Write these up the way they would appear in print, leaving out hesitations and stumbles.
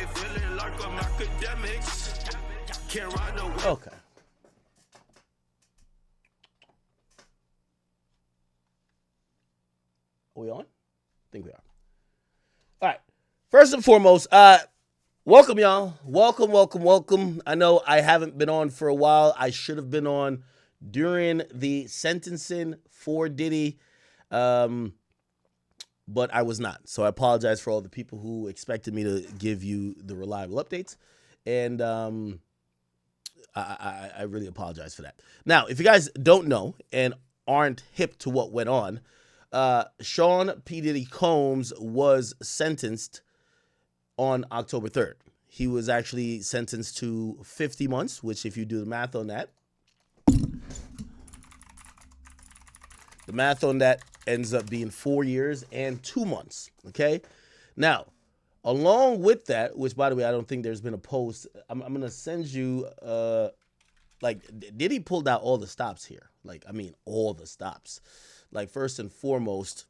feeling like I'm Akademiks. Can't ride no. Okay. Are we on? I think we are. All right. First and foremost, welcome, y'all. Welcome. I know I haven't been on for a while. I should have been on during the sentencing for Diddy, but I was not. So I apologize for all the people who expected me to give you the reliable updates, and I really apologize for that. Now, if you guys don't know and aren't hip to what went on, Sean P. Diddy Combs was sentenced on October 3rd. He was actually sentenced to 50 months, which if you do the math on that ends up being 4 years and 2 months, okay? Now, along with that, which by the way, I don't think there's been a post, I'm going to send you, Diddy pulled out all the stops here. All the stops. First and foremost,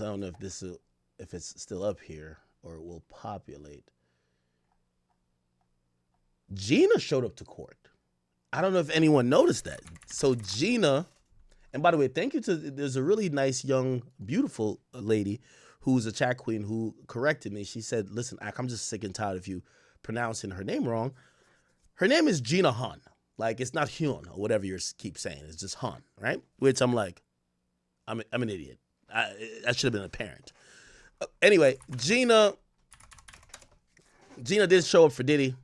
I don't know if it's still up here or it will populate. Gina showed up to court. I don't know if anyone noticed that. So Gina, and by the way, thank you there's a really nice, young, beautiful lady who's a chat queen who corrected me. She said, listen, I'm just sick and tired of you pronouncing her name wrong. Her name is Gina Han. It's not Hyun or whatever you keep saying. It's just Han, right? Which I'm like, I'm an idiot. I should have been a parent. Anyway, Gina did show up for Diddy.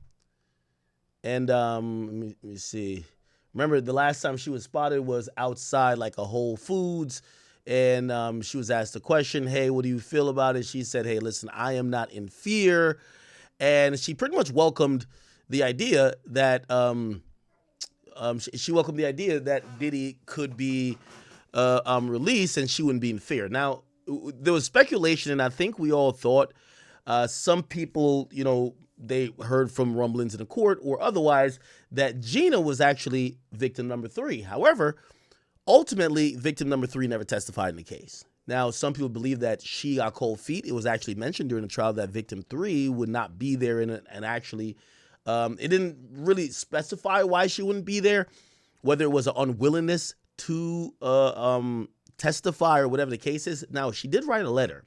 And let me see. Remember, the last time she was spotted was outside a Whole Foods. And she was asked a question, hey, what do you feel about it? She said, hey, listen, I am not in fear. And she pretty much welcomed the idea that Diddy could be released and she wouldn't be in fear. Now, there was speculation, and I think we all thought some people, they heard from rumblings in the court or otherwise that Gina was actually victim number 3. However, ultimately, victim number 3 never testified in the case. Now, some people believe that she got cold feet. It was actually mentioned during the trial that victim 3 would not be there, and actually, it didn't really specify why she wouldn't be there, whether it was an unwillingness to testify or whatever the case is. Now, she did write a letter,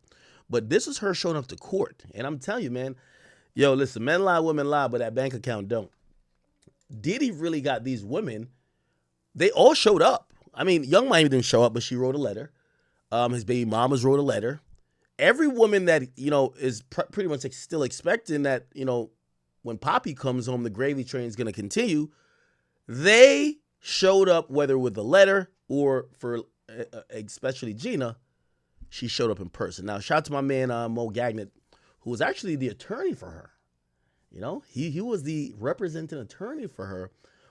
but this is her showing up to court. And I'm telling you, man, yo, listen, men lie, women lie, but that bank account don't. Diddy really got these women. They all showed up. I mean, Young Miami didn't show up, but she wrote a letter. His baby mamas wrote a letter. Every woman that, is pretty much still expecting that, when Poppy comes home, the gravy train is going to continue. They showed up, whether with a letter or for especially Gina, she showed up in person. Now, shout out to my man, Mo Gagnet, who was actually the attorney for her. He was the representing attorney for her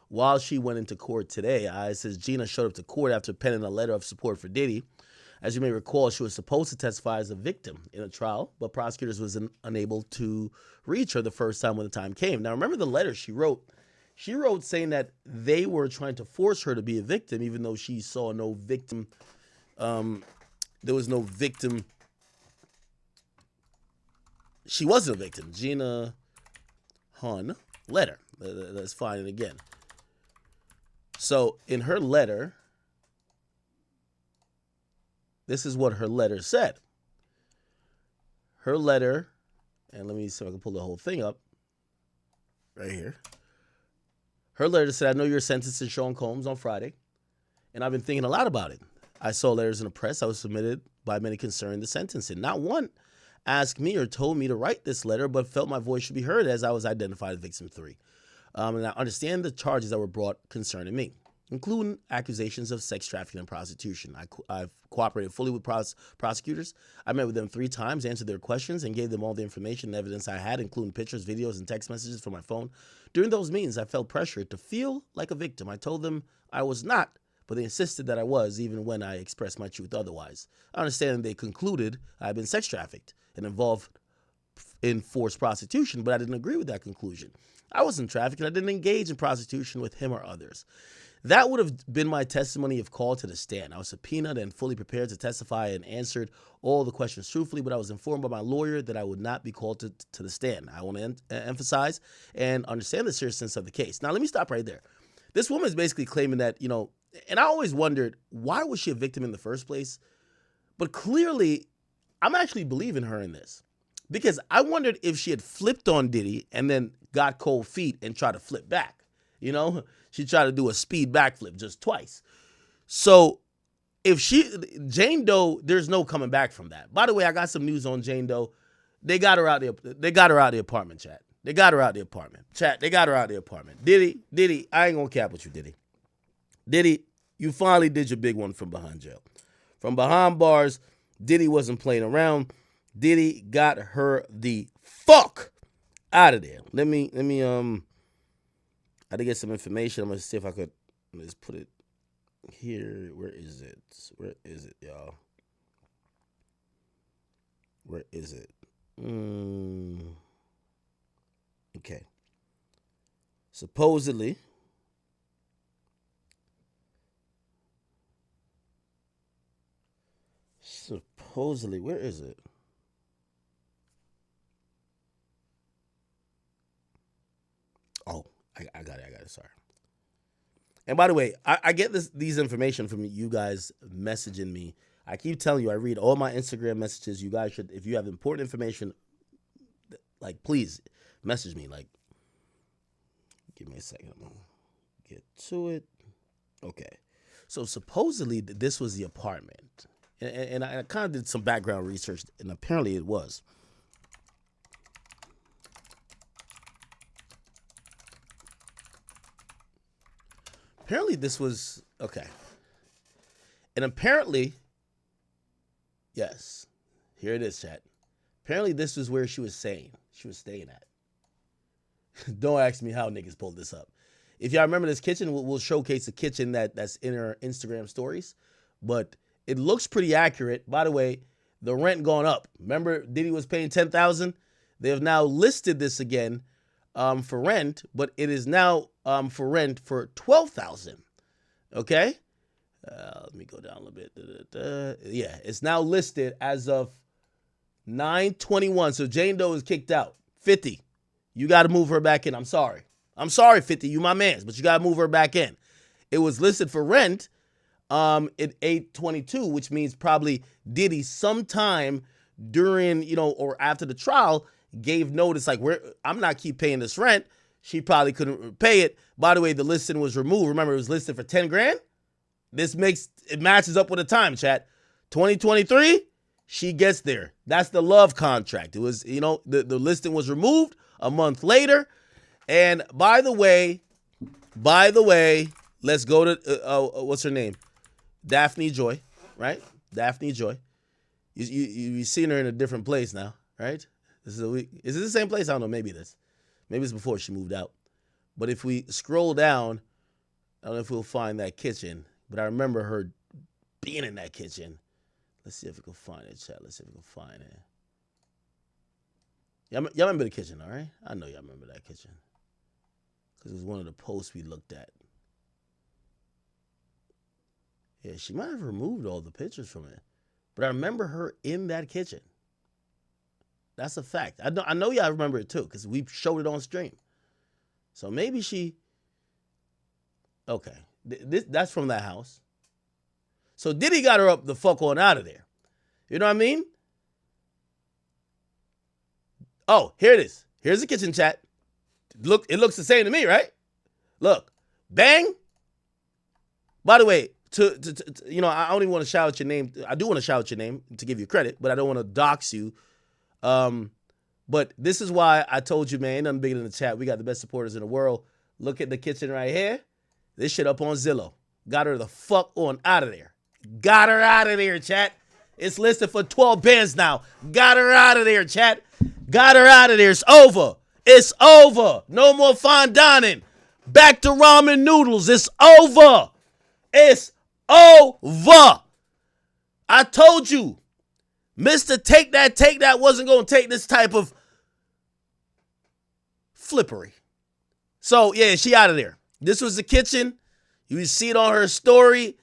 while she went into court today. It says Gina showed up to court after penning a letter of support for Diddy. As you may recall, she was supposed to testify as a victim in a trial, but prosecutors was unable to reach her the first time when the time came. Now, remember the letter she wrote? She wrote saying that they were trying to force her to be a victim, even though she saw no victim. There was no victim. She wasn't a victim. Gina Han letter. Let's find it again. So in her letter, this is what her letter said. Her letter, and let me see if I can pull the whole thing up right here. Her letter said, I know you're sentenced to Sean Combs on Friday, and I've been thinking a lot about it. I saw letters in the press I was submitted by many concerning the sentencing. Not one asked me or told me to write this letter, but felt my voice should be heard as I was identified as victim 3. And I understand the charges that were brought concerning me, including accusations of sex trafficking and prostitution. I've cooperated fully with prosecutors. I met with them 3 times, answered their questions, and gave them all the information and evidence I had, including pictures, videos, and text messages from my phone. During those meetings, I felt pressured to feel like a victim. I told them I was not, but they insisted that I was, even when I expressed my truth otherwise. I understand they concluded I had been sex trafficked and involved in forced prostitution, but I didn't agree with that conclusion. I wasn't trafficked, and I didn't engage in prostitution with him or others. That would have been my testimony if called to the stand. I was subpoenaed and fully prepared to testify and answered all the questions truthfully, but I was informed by my lawyer that I would not be called to the stand. I want to emphasize and understand the seriousness of the case. Now, let me stop right there. This woman is basically claiming that, and I always wondered, why was she a victim in the first place? But clearly, I'm actually believing her in this, because I wondered if she had flipped on Diddy and then got cold feet and tried to flip back. She tried to do a speed backflip just twice. So if Jane Doe, there's no coming back from that. By the way, I got some news on Jane Doe. They got her out there. They got her out of the apartment, chat. They got her out of the apartment. Chat, they got her out of the apartment. Diddy, I ain't gonna cap with you, Diddy. Diddy, you finally did your big one from behind jail. From behind bars, Diddy wasn't playing around. Diddy got her the fuck out of there. Let me I had to get some information. I'm gonna see if I could just put it here. Where is it? Where is it, y'all? Where is it? Okay. Supposedly, where is it? Oh, I got it. Sorry. And by the way, I get these information from you guys messaging me. I keep telling you, I read all my Instagram messages. You guys should, if you have important information, like, please message me. Like, give me a second. I'm gonna get to it. Okay. So supposedly this was the apartment. And I kind of did some background research, and apparently it was. Apparently this was, okay. And apparently, yes, here it is, chat. Apparently this was where she was staying at. Don't ask me how niggas pulled this up. If y'all remember this kitchen, we'll showcase the kitchen that's in her Instagram stories. But it looks pretty accurate. By the way, the rent gone up. Remember, Diddy was paying $10,000. They have now listed this again for rent, but it is now for rent for $12,000. Okay, let me go down a little bit. Yeah, it's now listed as of 9/21. So Jane Doe is kicked out. 50, you got to move her back in. I'm sorry, 50. You my mans, but you got to move her back in. It was listed for rent at 8/22, which means probably Diddy sometime during, or after the trial gave notice, like, I'm not keep paying this rent. She probably couldn't pay it. By the way, the listing was removed. Remember, it was listed for 10 grand. It matches up with the time, chat. 2023, she gets there. That's the love contract. It was, the listing was removed a month later. And by the way, let's go to, what's her name? Daphne Joy, right? Daphne Joy. You've seen her in a different place now, right? Is it the same place? I don't know. Maybe it is. Maybe it's before she moved out. But if we scroll down, I don't know if we'll find that kitchen. But I remember her being in that kitchen. Let's see if we can find it, chat. Let's see if we can find it. Y'all remember the kitchen, all right? I know y'all remember that kitchen. Because it was one of the posts we looked at. Yeah, she might have removed all the pictures from it. But I remember her in that kitchen. That's a fact. I know y'all remember it too, because we showed it on stream. So maybe she... Okay. That's from that house. So Diddy got her up the fuck on out of there. You know what I mean? Oh, here it is. Here's the kitchen, chat. Look, it looks the same to me, right? Look. Bang. By the way, I don't even want to shout out your name. I do want to shout out your name to give you credit, but I don't want to dox you. But this is why I told you, man, ain't nothing bigger than the chat. We got the best supporters in the world. Look at the kitchen right here. This shit up on Zillow. Got her the fuck on out of there. Got her out of there, chat. It's listed for 12 bands now. Got her out of there, chat. Got her out of there. It's over. It's over. No more fine dining. Back to ramen noodles. It's over. It's over. I told you. Mr. Take That wasn't going to take this type of flippery. So, yeah, she out of there. This was the kitchen. You see it on her story.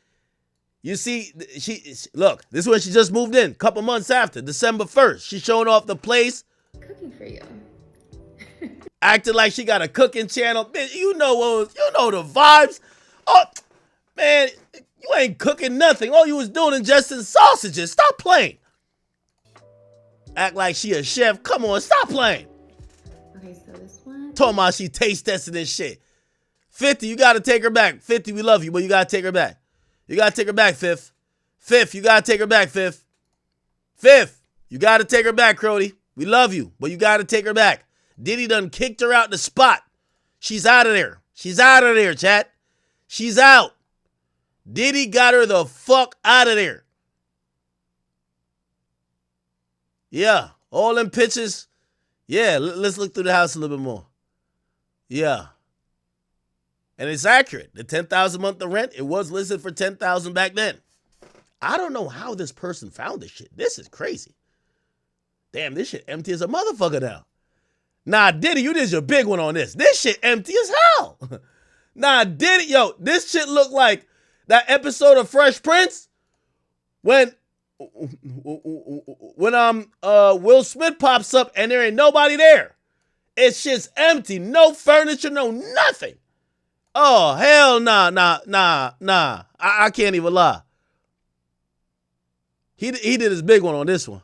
You see, look, this is when she just moved in, a couple months after, December 1st. She's showing off the place. Cooking for you. Acting like she got a cooking channel. Bitch, you know the vibes. Oh, man, you ain't cooking nothing. All you was doing is ingesting sausages. Stop playing. Act like she a chef. Come on, stop playing. Okay, so this one. Talking about she taste testing this shit. 50, you gotta take her back. 50, we love you, but you gotta take her back. You gotta take her back, Fifth. Fifth, you gotta take her back, Fifth. Fifth, you gotta take her back, Crody. We love you, but you gotta take her back. Diddy done kicked her out the spot. She's out of there. She's out of there, chat. She's out. Diddy got her the fuck out of there. Yeah, all them pictures. Yeah, let's look through the house a little bit more. Yeah. And it's accurate. The $10,000 a month of rent, it was listed for $10,000 back then. I don't know how this person found this shit. This is crazy. Damn, this shit empty as a motherfucker now. Nah, Diddy, you did your big one on this. This shit empty as hell. Nah, Diddy, yo, this shit look like that episode of Fresh Prince when Will Smith pops up and there ain't nobody there. It's just empty. No furniture, no nothing. Oh, hell nah. I can't even lie. He did his big one on this one.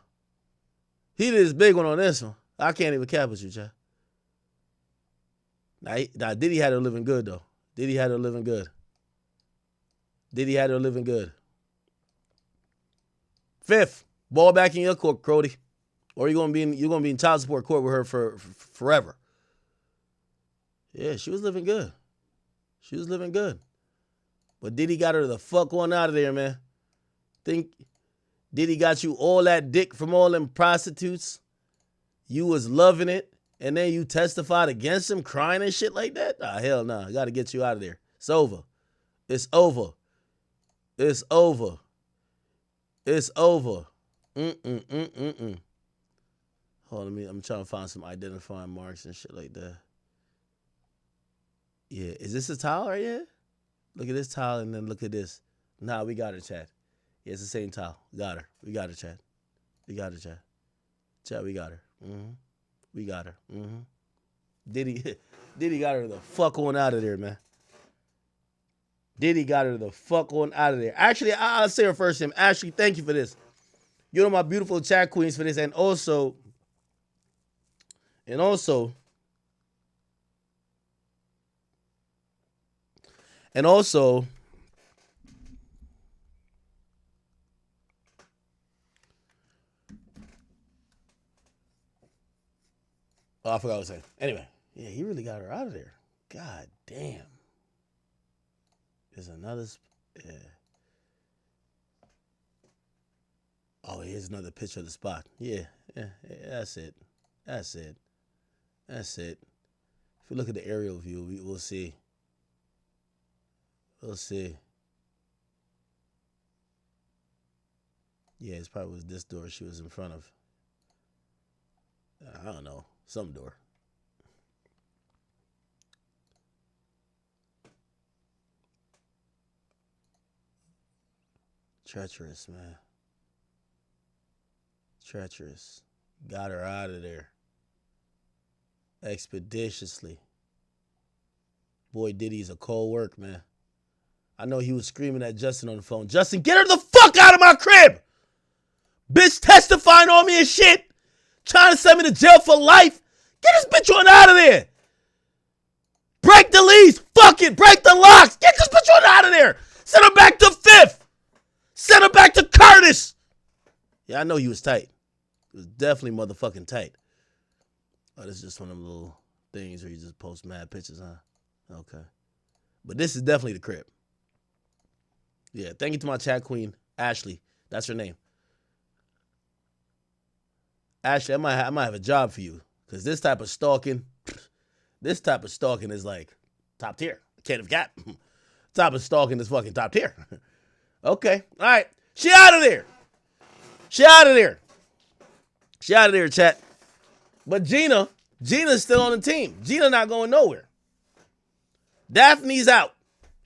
He did his big one on this one. I can't even cap with you, Chad. Now, Diddy had her living good, though. Diddy had her living good. Diddy had her living good. Fifth, ball back in your court, Crody. Or you're gonna be in child support court with her for forever. Yeah, she was living good. She was living good. But Diddy got her the fuck on out of there, man. Think Diddy got you all that dick from all them prostitutes. You was loving it. And then you testified against him, crying and shit like that? Nah, hell nah. I got to get you out of there. It's over. It's over. It's over. It's over. Hold on, I'm trying to find some identifying marks and shit like that. Yeah, is this a towel right here? Look at this towel and then look at this. Nah, we got her, Chad. Yeah, it's the same towel. Got her. We got her, Chad. We got her, Chad. Chad, we got her. We got her. Diddy got her the fuck on out of there, man. Diddy got her the fuck on out of there. Actually, I'll say her first name. Ashley, thank you for this. You know my beautiful chat queens for this. And also, oh, I forgot what I was saying. Anyway, yeah, he really got her out of there. God damn. There's another, yeah. Oh, here's another picture of the spot. Yeah, that's it. If we look at the aerial view, we'll see. Yeah, it probably was this door she was in front of. I don't know. Some door. Treacherous, man. Treacherous. Got her out of there. Expeditiously. Boy, Diddy's a cold work, man. I know he was screaming at Justin on the phone. Justin, get her the fuck out of my crib! Bitch testifying on me and shit! Trying to send me to jail for life. Get this bitch on out of there. Break the lease. Fuck it. Break the locks. Get this bitch on out of there. Send her back to Fifth. Send her back to Curtis. Yeah, I know he was tight. He was definitely motherfucking tight. Oh, this is just one of them little things where you just post mad pictures, huh? Okay. But this is definitely the crib. Yeah, thank you to my chat queen, Ashley. That's her name. Ashley, I might have a job for you. Because this type of stalking is like top tier. Can't have got. Type of stalking is fucking top tier. Okay. All right. She out of there. She out of there, chat. But Gina's still on the team. Gina not going nowhere. Daphne's out.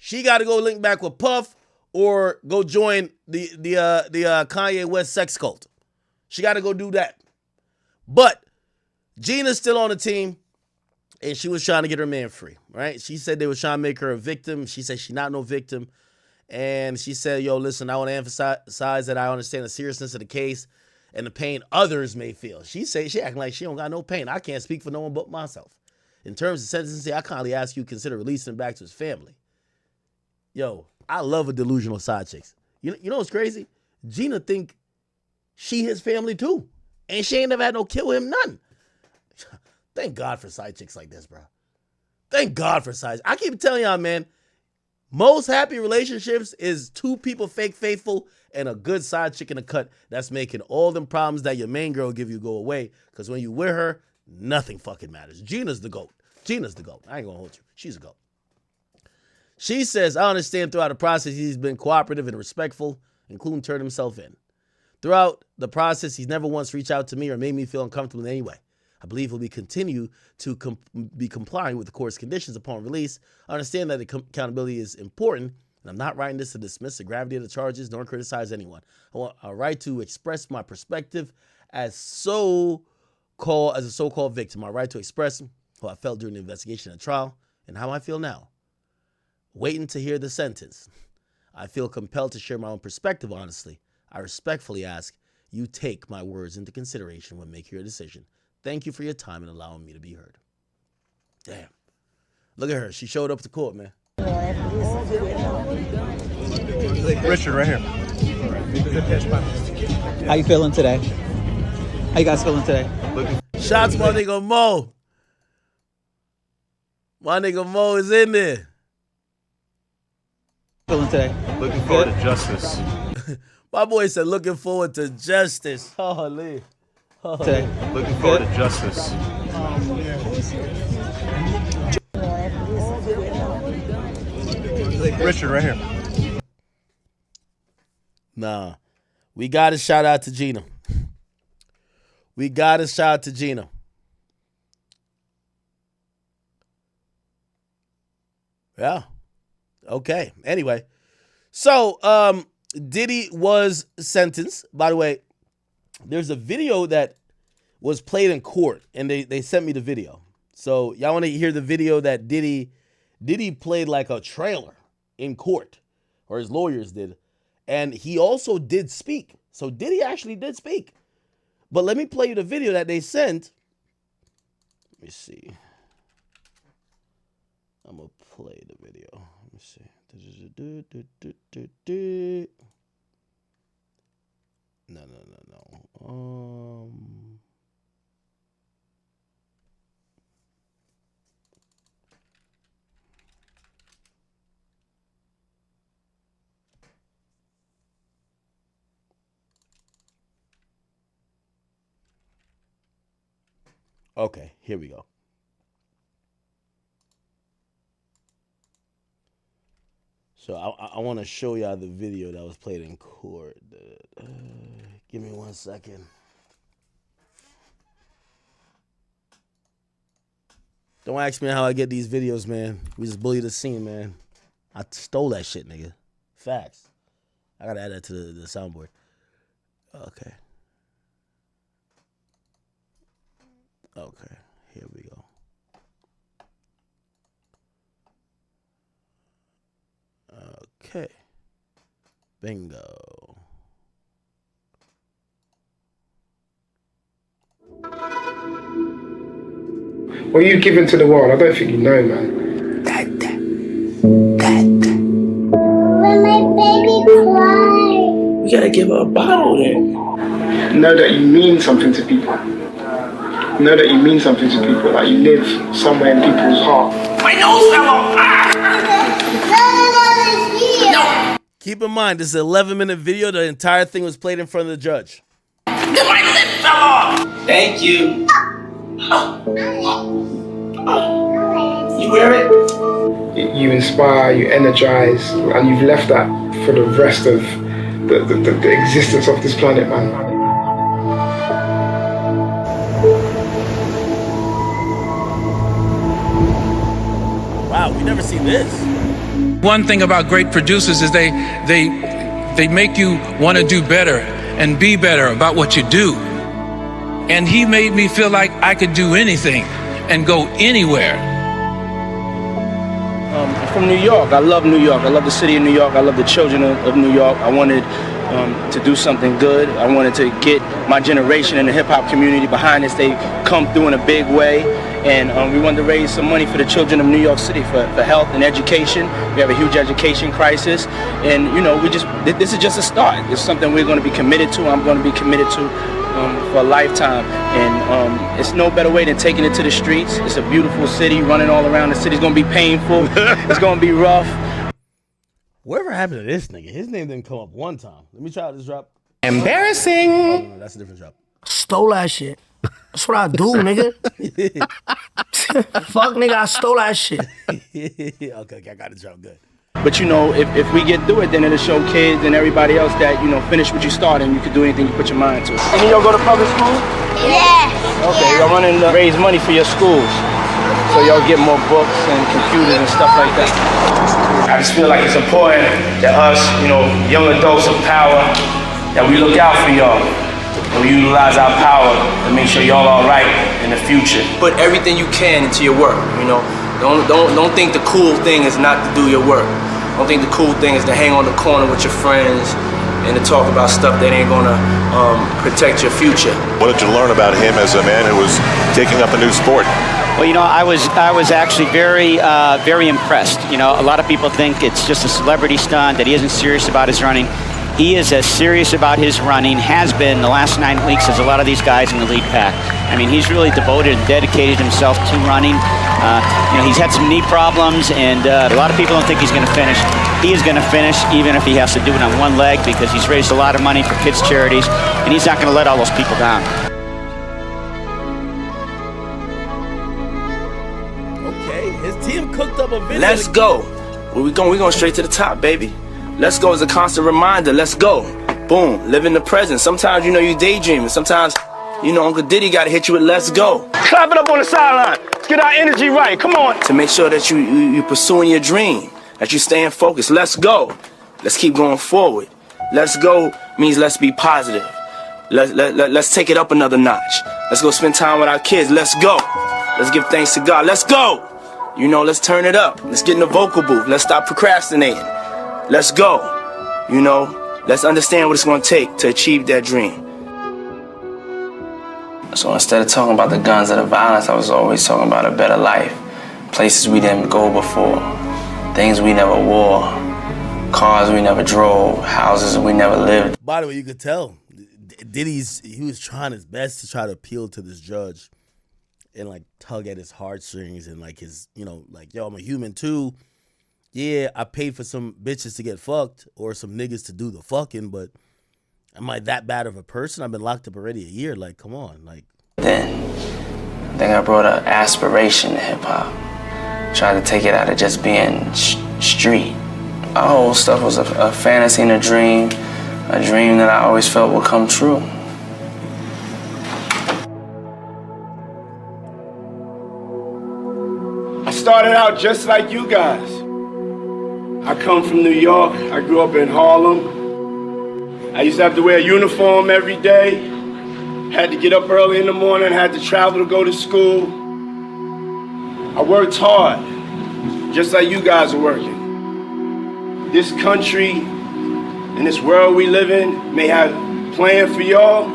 She got to go link back with Puff or go join the Kanye West sex cult. She got to go do that. But Gina's still on the team, and she was trying to get her man free, right? She said they were trying to make her a victim. She said she's not no victim. And she said, yo, listen, I want to emphasize that I understand the seriousness of the case and the pain others may feel. She acting like she don't got no pain. I can't speak for no one but myself. In terms of sentencing, I kindly ask you to consider releasing him back to his family. Yo, I love a delusional side chicks. You know what's crazy? Gina think she his family too. And she ain't never had no kill him, none. Thank God for side chicks like this, bro. Thank God for side. I keep telling y'all, man, most happy relationships is two people fake faithful and a good side chick in the cut that's making all them problems that your main girl give you go away. Because when you with her, nothing fucking matters. Gina's the GOAT. Gina's the GOAT. I ain't gonna hold you. She's a GOAT. She says, I understand throughout the process he's been cooperative and respectful, including turning himself in. Throughout the process, he's never once reached out to me or made me feel uncomfortable in any way. I believe he'll continue to be complying with the court's conditions upon release. I understand that accountability is important, and I'm not writing this to dismiss the gravity of the charges nor criticize anyone. I want a right to express my perspective as a so-called victim. My right to express how I felt during the investigation and trial and how I feel now. Waiting to hear the sentence. I feel compelled to share my own perspective, honestly. I respectfully ask you take my words into consideration when making your decision. Thank you for your time and allowing me to be heard. Damn. Look at her. She showed up to court, man. Richard, right here. How you feeling today? How you guys feeling today? Shots, my nigga Mo. My nigga Mo is in there. Feeling today? Looking forward to justice. My boy said, looking forward to justice. Holy. Today. Looking forward to justice. Richard, right here. Nah. We got to shout out to Gina. We got to shout out to Gina. Yeah. Okay. Anyway. So, Diddy was sentenced. By the way, there's a video that was played in court, and they sent me the video. So y'all want to hear the video that Diddy played like a trailer in court, or his lawyers did. And he also did speak. So Diddy actually did speak. But let me play you the video that they sent. Let me see. I'm going to play the video. Let me see. No. Okay, here we go. So I want to show y'all the video that was played in court. Give me 1 second. Don't ask me how I get these videos, man. We just bully the scene, man. I stole that shit, nigga. Facts. I gotta add that to the soundboard. Okay. Okay, here we go. Okay. Bingo. What are you giving to the world? I don't think you know, man. When my baby cries. We gotta give her a bottle then. Know that you mean something to people. Know that you mean something to people. Like you live somewhere in people's heart. My nose fell off. No. Keep in mind, this is an 11-minute video. The entire thing was played in front of the judge. My lip fell off. Thank you. You wear it? You inspire, you energize, and you've left that for the rest of the existence of this planet, man. Wow, we never seen this. One thing about great producers is they make you want to do better and be better about what you do. And he made me feel like I could do anything and go anywhere. I'm from New York. I love New York. I love the city of New York. I love the children of New York. I wanted to do something good. I wanted to get my generation in the hip-hop community behind us. They come through in a big way. And we wanted to raise some money for the children of New York City for health and education. We have a huge education crisis. And, you know, this is just a start. It's something we're going to be committed to. I'm going to be committed to for a lifetime. And it's no better way than taking it to the streets. It's a beautiful city. Running all around the city is going to be painful. It's going to be rough. Whatever happened to this nigga? His name didn't come up one time. Let me try this drop. Embarrassing. Oh, no, that's a different drop. Stole that shit. That's what I do, nigga. Fuck, nigga, I stole that shit. Okay, I got the drop. Good. But, you know, if we get through it, then it'll show kids and everybody else that, you know, finish what you started and you can do anything you put your mind to. Any of y'all go to public school? Yeah. Okay, y'all running to raise money for your schools. So y'all get more books and computers and stuff like that. I just feel like it's important that us, you know, young adults of power, that we look out for y'all. And we utilize our power to make sure y'all all right in the future. Put everything you can into your work, you know. Don't think the cool thing is not to do your work. Don't think the cool thing is to hang on the corner with your friends and to talk about stuff that ain't gonna protect your future. What did you learn about him as a man who was taking up a new sport? Well, you know, I was actually very impressed. You know, a lot of people think it's just a celebrity stunt, that he isn't serious about his running. He is as serious about his running, has been the last 9 weeks, as a lot of these guys in the lead pack. I mean, he's really devoted and dedicated himself to running. You know, he's had some knee problems, and a lot of people don't think he's going to finish. He is going to finish, even if he has to do it on one leg, because he's raised a lot of money for kids' charities, and he's not going to let all those people down. Okay, his team cooked up a video. Let's go. Where we going? We going straight to the top, baby. Let's go is a constant reminder. Let's go. Boom. Live in the present. Sometimes, you know, you daydreaming. Sometimes, you know, Uncle Diddy got to hit you with let's go. Clap it up on the sideline. Let's get our energy right. Come on. To make sure that you pursuing your dream, that you staying focused. Let's go. Let's keep going forward. Let's go means let's be positive. Let's take it up another notch. Let's go spend time with our kids. Let's go. Let's give thanks to God. Let's go. You know, let's turn it up. Let's get in the vocal booth. Let's stop procrastinating. Let's go. You know, let's understand what it's going to take to achieve that dream. So instead of talking about the guns or the violence, I was always talking about a better life. Places we didn't go before. Things we never wore. Cars we never drove. Houses we never lived. By the way, you could tell he was trying his best to try to appeal to this judge and like tug at his heartstrings and like his, you know, like, yo, I'm a human too. Yeah, I paid for some bitches to get fucked or some niggas to do the fucking, but am I that bad of a person? I've been locked up already a year. Like, come on. Like, then I think I brought an aspiration to hip-hop. Tried to take it out of just being street. Our whole stuff was a fantasy and a dream that I always felt would come true. I started out just like you guys. I come from New York. I grew up in Harlem. I used to have to wear a uniform every day. Had to get up early in the morning, had to travel to go to school. I worked hard, just like you guys are working. This country and this world we live in may have planned for y'all.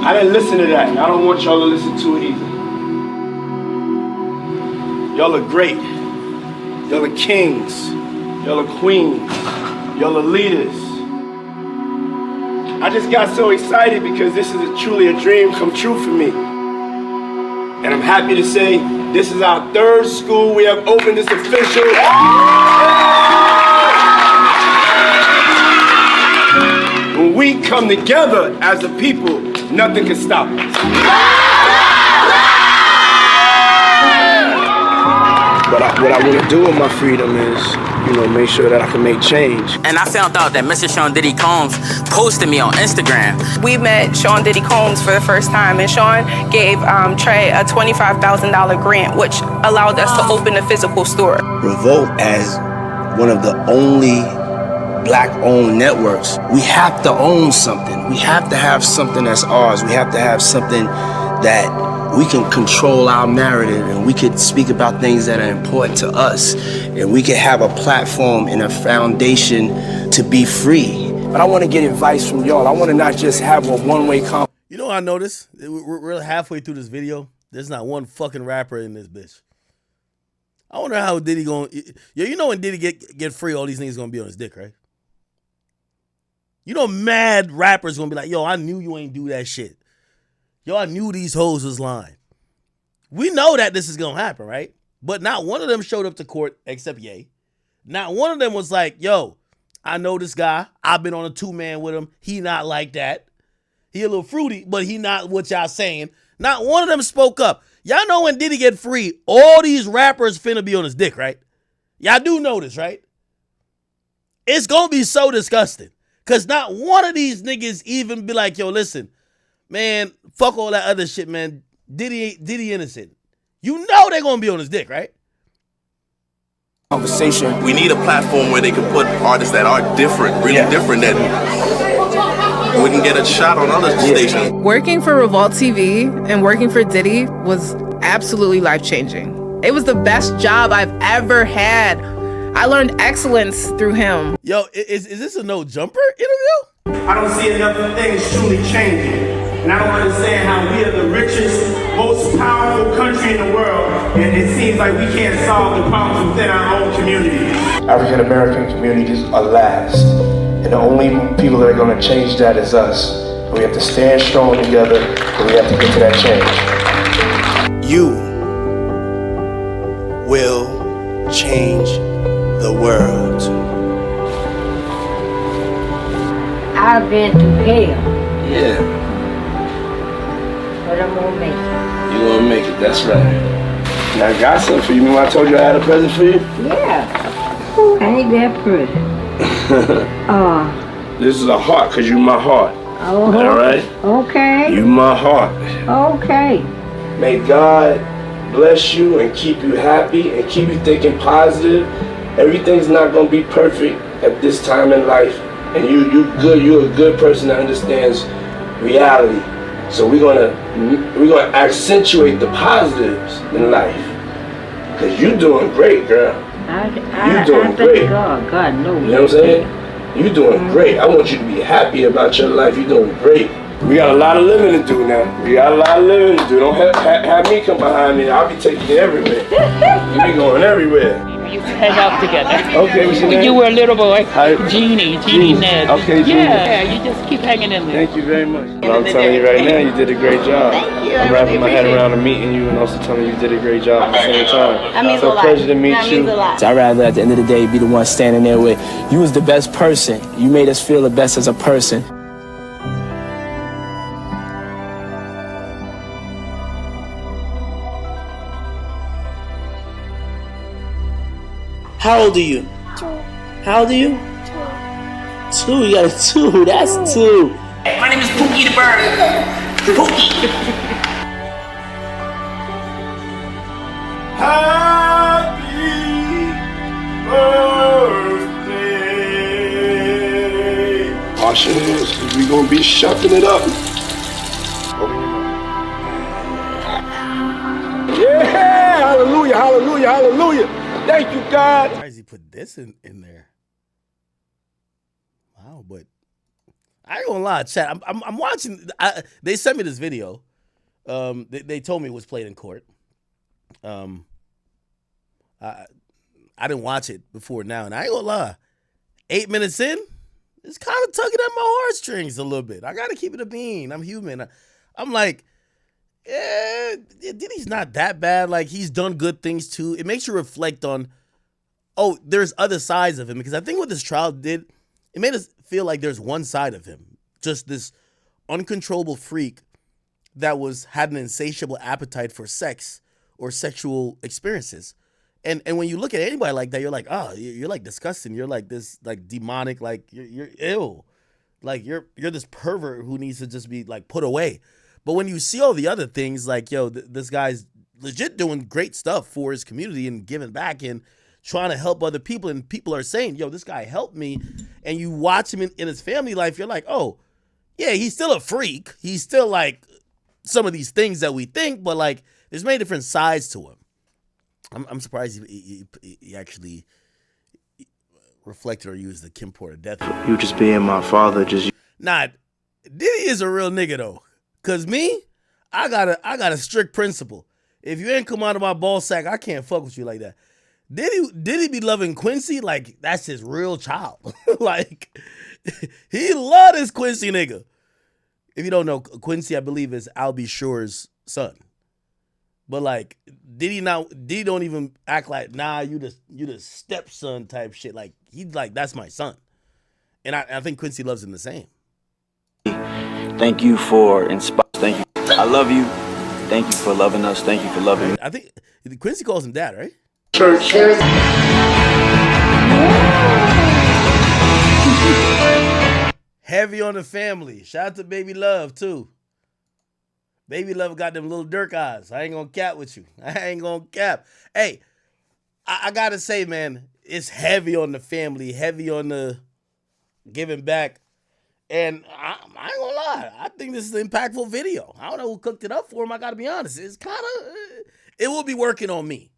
I didn't listen to that, and I don't want y'all to listen to it either. Y'all are great. Y'all are kings. Y'all are queens. Y'all are leaders. I just got so excited because this is truly a dream come true for me. And I'm happy to say this is our third school we have opened. It's official. When we come together as a people, nothing can stop us. What I want to do with my freedom is, you know, make sure that I can make change. And I found out that Mr. Sean Diddy Combs posted me on Instagram. We met Sean Diddy Combs for the first time, and Sean gave Trey a $25,000 grant, which allowed us to open a physical store. Revolt as one of the only black-owned networks. We have to own something. We have to have something that's ours. We have to have something that we can control our narrative, and we could speak about things that are important to us, and we can have a platform and a foundation to be free. But I want to get advice from y'all. I want to not just have a one-way conversation. You know what I noticed? We're halfway through this video. There's not one fucking rapper in this bitch. I wonder how Diddy going. Yo, you know when Diddy get free, all these niggas gonna be on his dick, right? You know, mad rappers gonna be like, yo, I knew you ain't do that shit. Yo, I knew these hoes was lying. We know that this is gonna happen, right? But not one of them showed up to court except Ye. Not one of them was like, yo, I know this guy. I've been on a 2-man with him. He not like that. He a little fruity, but he not what y'all saying. Not one of them spoke up. Y'all know when Diddy get free, all these rappers finna be on his dick, right? Y'all do know this, right? It's gonna be so disgusting. Cause not one of these niggas even be like, yo, listen, man, fuck all that other shit, man. Diddy innocent. You know they gonna be on his dick, right? Conversation. We need a platform where they can put artists that are different, really different, that wouldn't get a shot on other stations. Working for Revolt TV and working for Diddy was absolutely life-changing. It was the best job I've ever had. I learned excellence through him. Yo, is this a no jumper interview? I don't see enough things truly changing. And I don't understand how we are the richest, most powerful country in the world, and it seems like we can't solve the problems within our own communities. African American communities are last, and the only people that are going to change that is us. And we have to stand strong together, and we have to get to that change. You will change the world. I've been to hell, Yeah. but I'm gonna make it. You gonna make it, that's right. And I got something for you. Remember I told you I had a present for you? Yeah. Ooh, ain't that pretty? This is a heart, because you my heart. Oh. All right? Okay. You my heart. Okay. May God bless you and keep you happy and keep you thinking positive. Everything's not gonna be perfect at this time in life. And you're a good person that understands reality. So we're gonna accentuate the positives in life. Cause you're doing great, girl. You're doing great. God knows. You know what I'm saying? You're doing great. I want you to be happy about your life. You're doing great. We got a lot of living to do now. We got a lot of living to do. Don't have me come behind me. I'll be taking you everywhere. You be going everywhere. You hang out together. Okay, what's your name? When you were a little boy. Hi. Jeannie Ned. Okay, Jeannie. Yeah, you just keep hanging in there. Thank you very much. And I'm telling you right now, you did a great job. Thank you. I'm wrapping my head around and meeting you and also telling you did a great job at the same time. That means so a lot. pleasure to meet That you. means a lot. I'd rather at the end of the day be the one standing there with you was the best person. You made us feel the best as a person. How old are you? 2. How old are you? 2. 2. You got a 2. That's 2. My name is Pookie the Bird. Pookie. Happy birthday. Wash your hands, because we're going to be shucking it up. Yeah! Hallelujah, hallelujah, hallelujah. Thank you, God. Why does he put this in there? Wow, but I ain't gonna lie, chat. I'm watching. They sent me this video. They told me it was played in court. I didn't watch it before now, and I ain't gonna lie. 8 minutes in, it's kind of tugging at my heartstrings a little bit. I gotta keep it a bean. I'm human. I'm like, yeah, Diddy's not that bad. Like, he's done good things too. It makes you reflect on, oh, there's other sides of him. Because I think what this trial did, it made us feel like there's one side of him. Just this uncontrollable freak that had an insatiable appetite for sex or sexual experiences. And when you look at anybody like that, you're like, oh, you're like disgusting. You're like this, like demonic, like you're ill. Like you're this pervert who needs to just be like put away. But when you see all the other things, like, yo, this guy's legit doing great stuff for his community and giving back and trying to help other people, and people are saying, yo, this guy helped me, and you watch him in his family life, you're like, oh, yeah, he's still a freak. He's still like some of these things that we think, but like there's many different sides to him. I'm surprised he actually reflected or used the Kim Porter death. You just being my father, just... Nah, Diddy is a real nigga though. Cause me, I got a strict principle. If you ain't come out of my ball sack, I can't fuck with you like that. Diddy be loving Quincy like that's his real child. Like he love this Quincy nigga. If you don't know, Quincy, I believe, is Albie Shore's son. But like Diddy don't even act like, nah, you the stepson type shit. Like he's like, that's my son. And I think Quincy loves him the same. Thank you for inspiring. Thank you. I love you. Thank you for loving us. Thank you for loving me. I think Quincy calls him dad, right? Church. Heavy on the family. Shout out to Baby Love too. Baby Love got them little Dirk eyes. I ain't gonna cap with you. I ain't gonna cap. Hey, I gotta say, man, it's heavy on the family, heavy on the giving back. And I ain't gonna lie, I think this is an impactful video. I don't know who cooked it up for him. I gotta be honest. It's kind of, it will be working on me.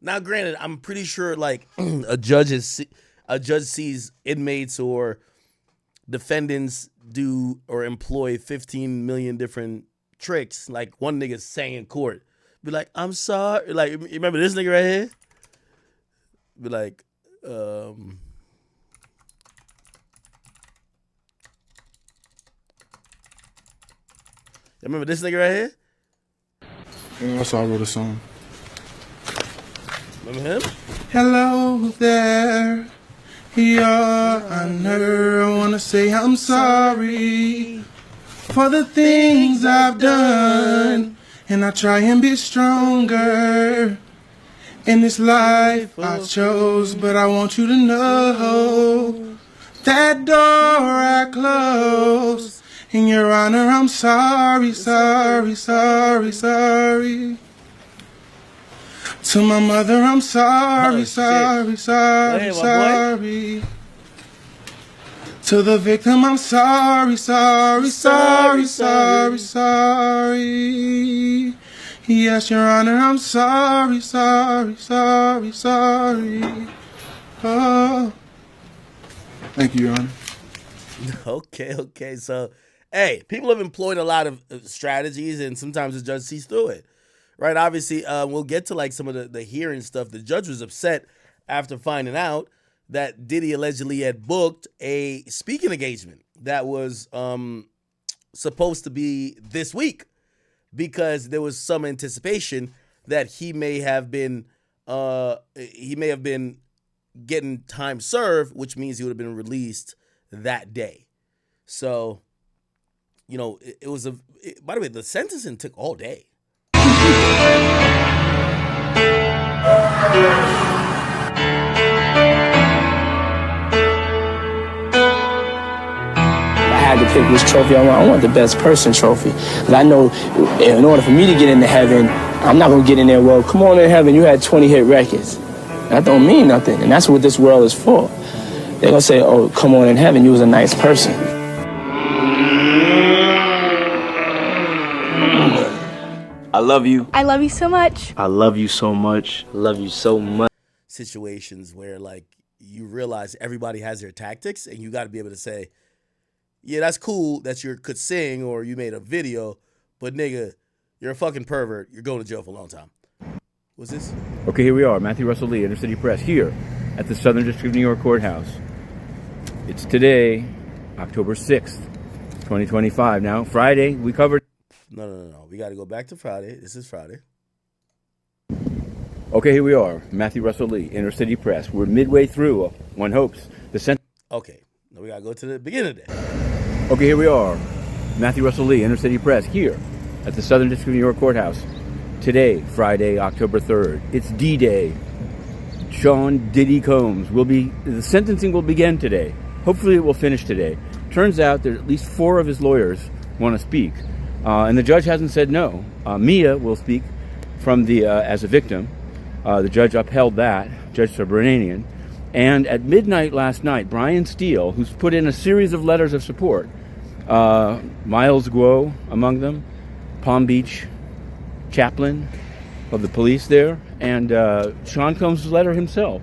Now, granted, I'm pretty sure like a judge sees inmates or defendants do or employ 15 million different tricks. Like one nigga saying in court, be like, "I'm sorry." Like, you remember this nigga right here? Be like, remember this nigga right here? Yeah, that's how I wrote a song. Remember him? Hello there, Your Honor. I wanna say I'm sorry for the things I've done, and I try and be stronger in this life I chose. But I want you to know that door I closed. In Your Honor, I'm sorry, sorry, sorry, sorry. To my mother, I'm sorry, sorry, sorry, sorry. To the victim, I'm sorry, sorry, sorry, sorry, sorry. Yes, Your Honor, I'm sorry, sorry, sorry, sorry. Oh. Thank you, Your Honor. Okay. So, hey, people have employed a lot of strategies, and sometimes the judge sees through it. Right, obviously, we'll get to like some of the hearing stuff. The judge was upset after finding out that Diddy allegedly had booked a speaking engagement that was supposed to be this week because there was some anticipation that he may have been getting time served, which means he would have been released that day. So, you know, it was by the way, the sentencing took all day. I had to pick which trophy I want. I want the best person trophy. Because I know in order for me to get into heaven, I'm not going to get in there, well, come on in heaven, you had 20 hit records. That don't mean nothing. And that's what this world is for. They're going to say, oh, come on in heaven, you was a nice person. I love you. I love you so much. I love you so much. Love you so much. Situations where like you realize everybody has their tactics, and you got to be able to say, yeah, that's cool that you could sing or you made a video, but nigga, you're a fucking pervert. You're going to jail for a long time. What's this? Okay, here we are. Matthew Russell Lee, Inner City Press, here at the Southern District of New York Courthouse. It's today, October 6th, 2025. Now, Friday, we covered... No. We got to go back to Friday. This is Friday. Okay, here we are. Matthew Russell Lee, Inner City Press. We're midway through, one hopes, the Okay, now we got to go to the beginning of the day. Okay, here we are. Matthew Russell Lee, Inner City Press, here at the Southern District of New York Courthouse. Today, Friday, October 3rd. It's D-Day. Sean Diddy Combs the sentencing will begin today. Hopefully it will finish today. Turns out that at least 4 of his lawyers want to speak. And the judge hasn't said no. Mia will speak from as a victim. The judge upheld that, Judge Subramanian. And at midnight last night, Brian Steele, who's put in a series of letters of support, Miles Guo among them, Palm Beach chaplain of the police there, and Sean Combs' letter himself.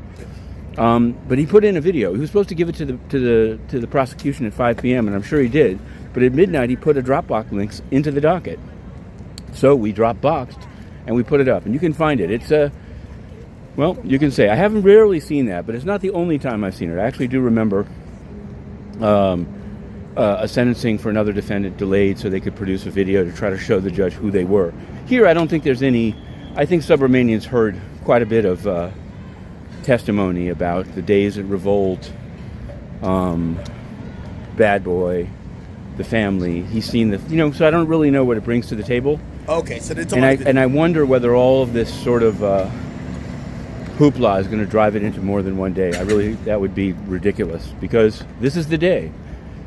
But he put in a video. He was supposed to give it to the prosecution at 5 p.m., and I'm sure he did. But at midnight, he put a Dropbox links into the docket. So we Dropboxed, and we put it up. And you can find it. It's well, you can say, I haven't rarely seen that, but it's not the only time I've seen it. I actually do remember a sentencing for another defendant delayed so they could produce a video to try to show the judge who they were. Here, I don't think there's any. I think Subramanian's heard quite a bit of testimony about the days at Revolt, Bad Boy, the family. He's seen the, so I don't really know what it brings to the table. Okay, so it's and I wonder whether all of this sort of hoopla is going to drive it into more than one day. That would be ridiculous, because this is the day.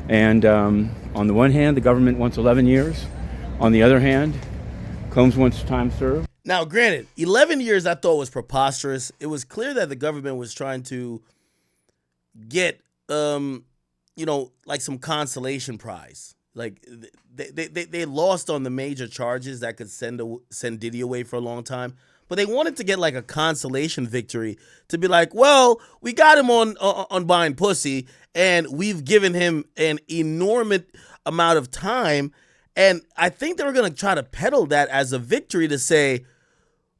And on the one hand, the government wants 11 years. On the other hand, Combs wants time served. Now, granted, 11 years I thought was preposterous. It was clear that the government was trying to get, like some consolation prize. Like they lost on the major charges that could send Diddy away for a long time. But they wanted to get like a consolation victory to be like, well, we got him on buying pussy, and we've given him an enormous amount of time. And I think they were going to try to peddle that as a victory to say,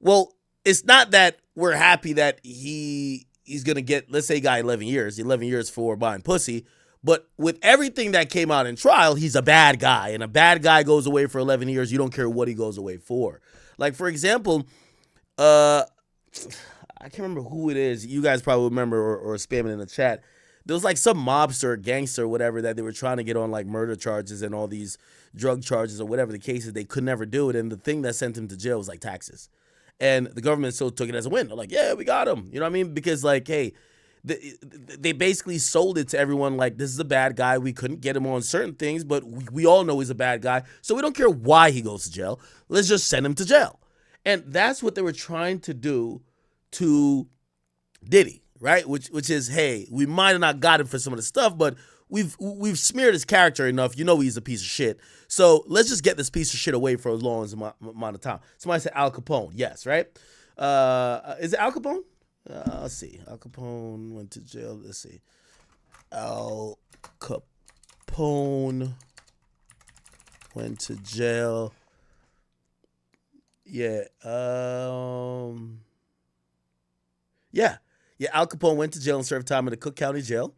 well, it's not that we're happy that he's going to get, let's say he got 11 years for buying pussy. But with everything that came out in trial, he's a bad guy. And a bad guy goes away for 11 years. You don't care what he goes away for. Like, for example, I can't remember who it is. You guys probably remember or spam it in the chat. There was like some mobster or gangster or whatever that they were trying to get on like murder charges and all these drug charges or whatever the case is. They could never do it. And the thing that sent him to jail was like taxes. And the government still took it as a win. They're like, yeah, we got him. You know what I mean? Because like, hey, they basically sold it to everyone like, this is a bad guy. We couldn't get him on certain things, but we all know he's a bad guy. So we don't care why he goes to jail. Let's just send him to jail. And that's what they were trying to do to Diddy, right? Which is, hey, we might have not got him for some of the stuff, but we've smeared his character enough. You know he's a piece of shit. So let's just get this piece of shit away for as long as amount of time. Somebody said Al Capone. Yes, right? Is it Al Capone? Let's see. Al Capone went to jail. Let's see. Al Capone went to jail. Yeah. Yeah. Al Capone went to jail and served time in the Cook County Jail,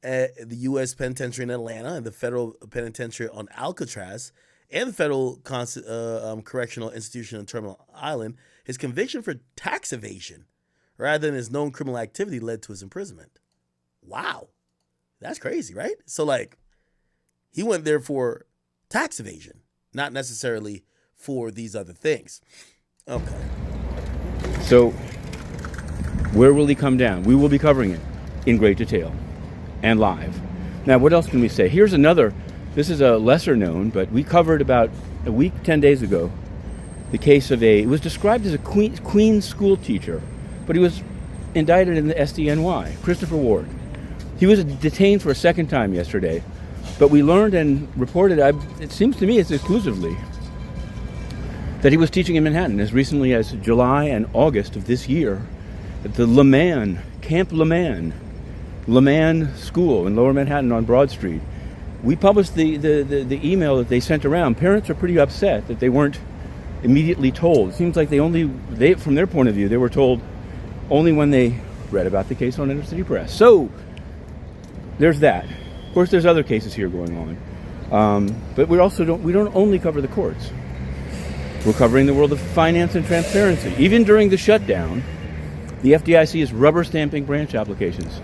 the U.S. Penitentiary in Atlanta, and the Federal Penitentiary on Alcatraz, and the Federal Correctional Institution in Terminal Island. His conviction for tax evasion, rather than his known criminal activity, led to his imprisonment. Wow. That's crazy, right? So, like, he went there for tax evasion, not necessarily for these other things. Okay. So, where will he come down? We will be covering it in great detail and live. Now, what else can we say? Here's another. This is a lesser known, but we covered about a week, 10 days ago, the case of it was described as a Queens school teacher, but he was indicted in the SDNY, Christopher Ward. He was detained for a second time yesterday, but we learned and reported, it seems to me it's exclusively, that he was teaching in Manhattan as recently as July and August of this year at the Camp Leman School in Lower Manhattan on Broad Street. We published the email that they sent around. Parents are pretty upset that they weren't immediately told. It seems like they from their point of view, they were told only when they read about the case on Inner City Press. So there's that. Of course, there's other cases here going on, but we don't only cover the courts. We're covering the world of finance and transparency. Even during the shutdown, the FDIC is rubber stamping branch applications.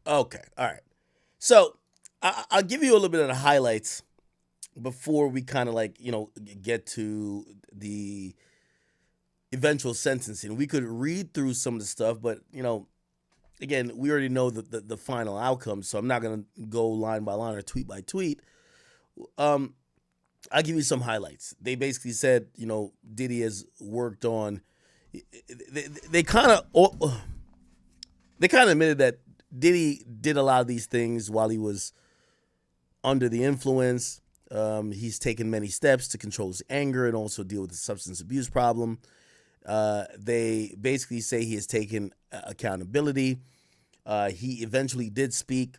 Okay, all right. So I'll give you a little bit of the highlights before we kind of get to the eventual sentencing. We could read through some of the stuff, but again, we already know the final outcome, so I'm not going to go line by line or tweet by tweet. I'll give you some highlights. They basically said, Diddy has worked on. They kind of they kind of admitted that Diddy did a lot of these things while he was under the influence. He's taken many steps to control his anger and also deal with the substance abuse problem. They basically say he has taken accountability. He eventually did speak.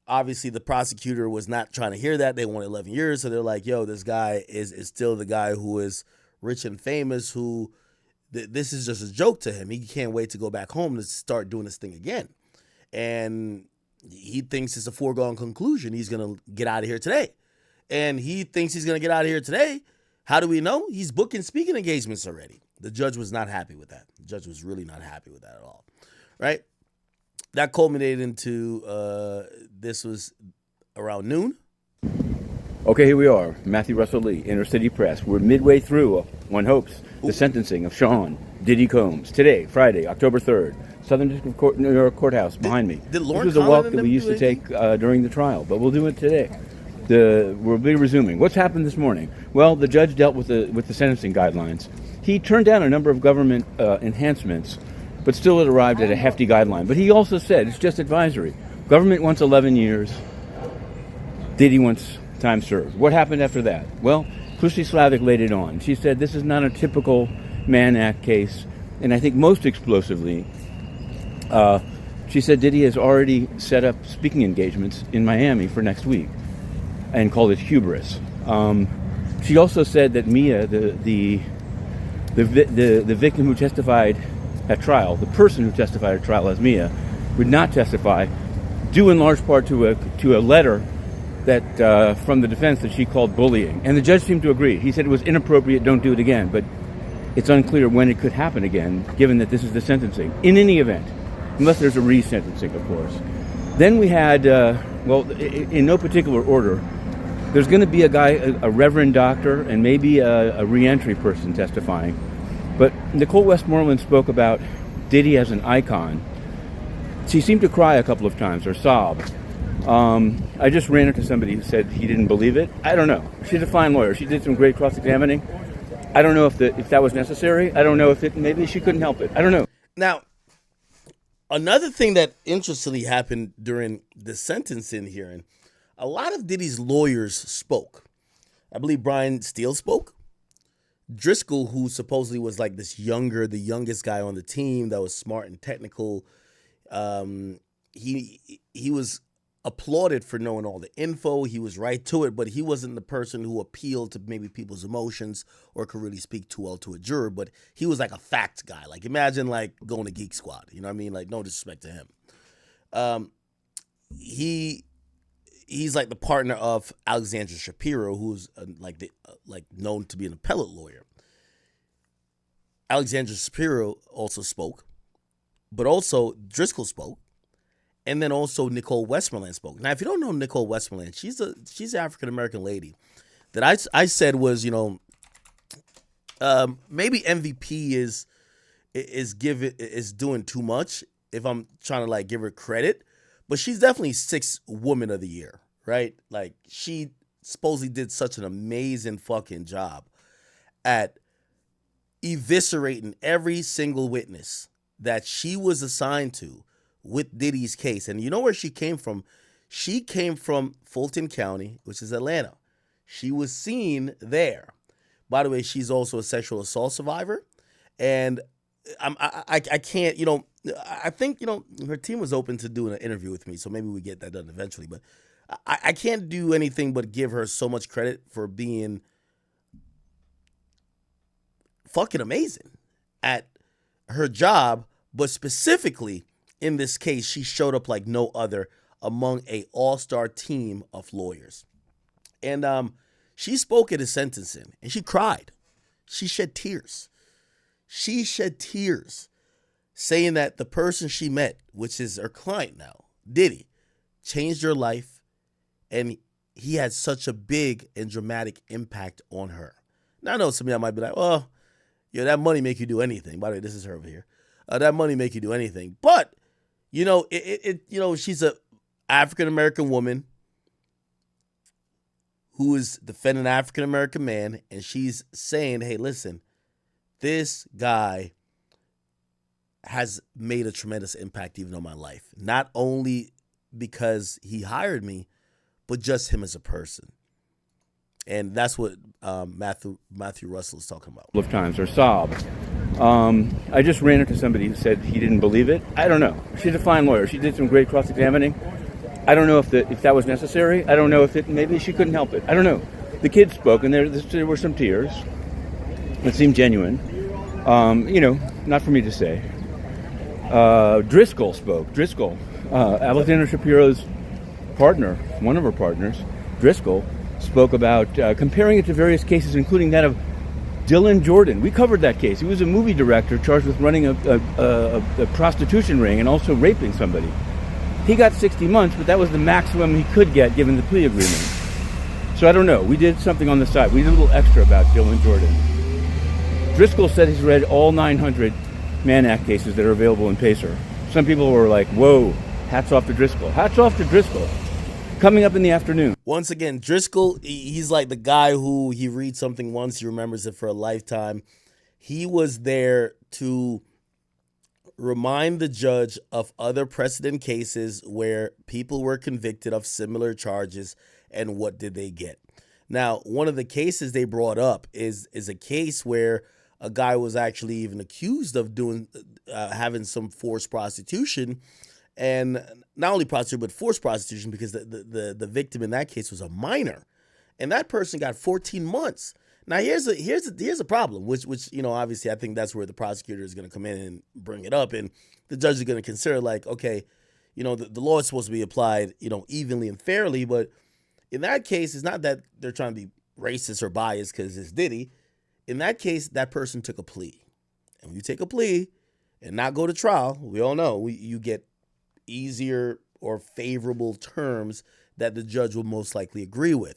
Obviously, the prosecutor was not trying to hear that. They wanted 11 years. So they're like, yo, this guy is still the guy who is rich and famous, who this is just a joke to him. He can't wait to go back home to start doing this thing again. And he thinks it's a foregone conclusion. He's going to get out of here today. And he thinks he's going to get out of here today. How do we know? He's booking speaking engagements already. The judge was not happy with that. The judge was really not happy with that at all. Right? That culminated into, this was around noon. Okay, here we are. Matthew Russell Lee, Inner City Press. We're midway through, one hopes, the sentencing of Sean Diddy Combs. Today, Friday, October 3rd, Southern District Court, New York Courthouse behind me. This was a walk that we used to take during the trial, but we'll do it today. We'll be resuming. What's happened this morning? Well, the judge dealt with the sentencing guidelines. He turned down a number of government enhancements, but still it arrived at a hefty guideline. But he also said it's just advisory. Government wants 11 years. Diddy wants time served. What happened after that? Well, Pussy Slavic laid it on. She said this is not a typical Mann Act case. And I think most explosively, she said Diddy has already set up speaking engagements in Miami for next week and called it hubris. She also said that Mia, the victim who testified at trial, the person who testified at trial as Mia, would not testify, due in large part to a letter that from the defense that she called bullying. And the judge seemed to agree. He said it was inappropriate, don't do it again. But it's unclear when it could happen again, given that this is the sentencing. In any event, unless there's a resentencing, of course. Then we had, in no particular order, there's going to be a reverend doctor, and maybe a reentry person testifying. But Nicole Westmoreland spoke about Diddy as an icon. She seemed to cry a couple of times, or sob. I just ran into somebody who said he didn't believe it. I don't know. She's a fine lawyer. She did some great cross-examining. I don't know if that was necessary. I don't know if maybe she couldn't help it. I don't know. Now, another thing that interestingly happened during the sentencing hearing, a lot of Diddy's lawyers spoke. I believe Brian Steele spoke. Driscoll, who supposedly was like the youngest guy on the team that was smart and technical, he was applauded for knowing all the info. He was right to it, but he wasn't the person who appealed to maybe people's emotions or could really speak too well to a juror. But he was like a fact guy. Like imagine like going to Geek Squad. You know what I mean? Like no disrespect to him. He's like the partner of Alexandra Shapiro, who's known to be an appellate lawyer. Alexandra Shapiro also spoke, but also Driscoll spoke, and then also Nicole Westmoreland spoke. Now, if you don't know Nicole Westmoreland, she's an African American lady that I said was maybe MVP is doing too much if I'm trying to like give her credit. But she's definitely 6th Woman of the Year, right? Like, she supposedly did such an amazing fucking job at eviscerating every single witness that she was assigned to with Diddy's case. And you know where she came from? She came from Fulton County, which is Atlanta. She was seen there. By the way, she's also a sexual assault survivor. And I can't, I think, her team was open to doing an interview with me, so maybe we get that done eventually. But I can't do anything but give her so much credit for being fucking amazing at her job. But specifically in this case, she showed up like no other among a all-star team of lawyers. And she spoke at his sentencing, and she cried. She shed tears. She shed tears saying that the person she met, which is her client now, Diddy, changed her life, and he had such a big and dramatic impact on her. Now, I know some of y'all might be like, well, that money make you do anything. By the way, this is her over here. That money make you do anything. But, she's a African-American woman who is defending an African-American man, and she's saying, hey, listen, this guy has made a tremendous impact even on my life. Not only because he hired me, but just him as a person. And that's what Matthew Russell is talking about. Of times or sob. I just ran into somebody who said he didn't believe it. I don't know. She's a fine lawyer. She did some great cross-examining. I don't know if that was necessary. I don't know if maybe she couldn't help it. I don't know. The kids spoke, and there were some tears. It seemed genuine. Not for me to say. Driscoll spoke. Driscoll, Alexander Shapiro's partner, one of her partners, Driscoll, spoke about comparing it to various cases, including that of Dylan Jordan. We covered that case. He was a movie director charged with running a prostitution ring and also raping somebody. He got 60 months, but that was the maximum he could get given the plea agreement. So I don't know. We did something on the side. We did a little extra about Dylan Jordan. Driscoll said he's read all 900 Mann Act cases that are available in Pacer. Some people were like, whoa, hats off to Driscoll. Hats off to Driscoll. Coming up in the afternoon. Once again, Driscoll, he's like the guy who he reads something once, he remembers it for a lifetime. He was there to remind the judge of other precedent cases where people were convicted of similar charges and what did they get. Now, one of the cases they brought up is a case where a guy was actually even accused of having some forced prostitution. And not only prostitution, but forced prostitution, because the victim in that case was a minor, and that person got 14 months. Now here's a problem, which obviously I think that's where the prosecutor is going to come in and bring it up, and the judge is going to consider like, okay, the law is supposed to be applied evenly and fairly, but in that case, it's not that they're trying to be racist or biased because it's Diddy. In that case, that person took a plea, and when you take a plea and not go to trial, we all know you get easier or favorable terms that the judge will most likely agree with.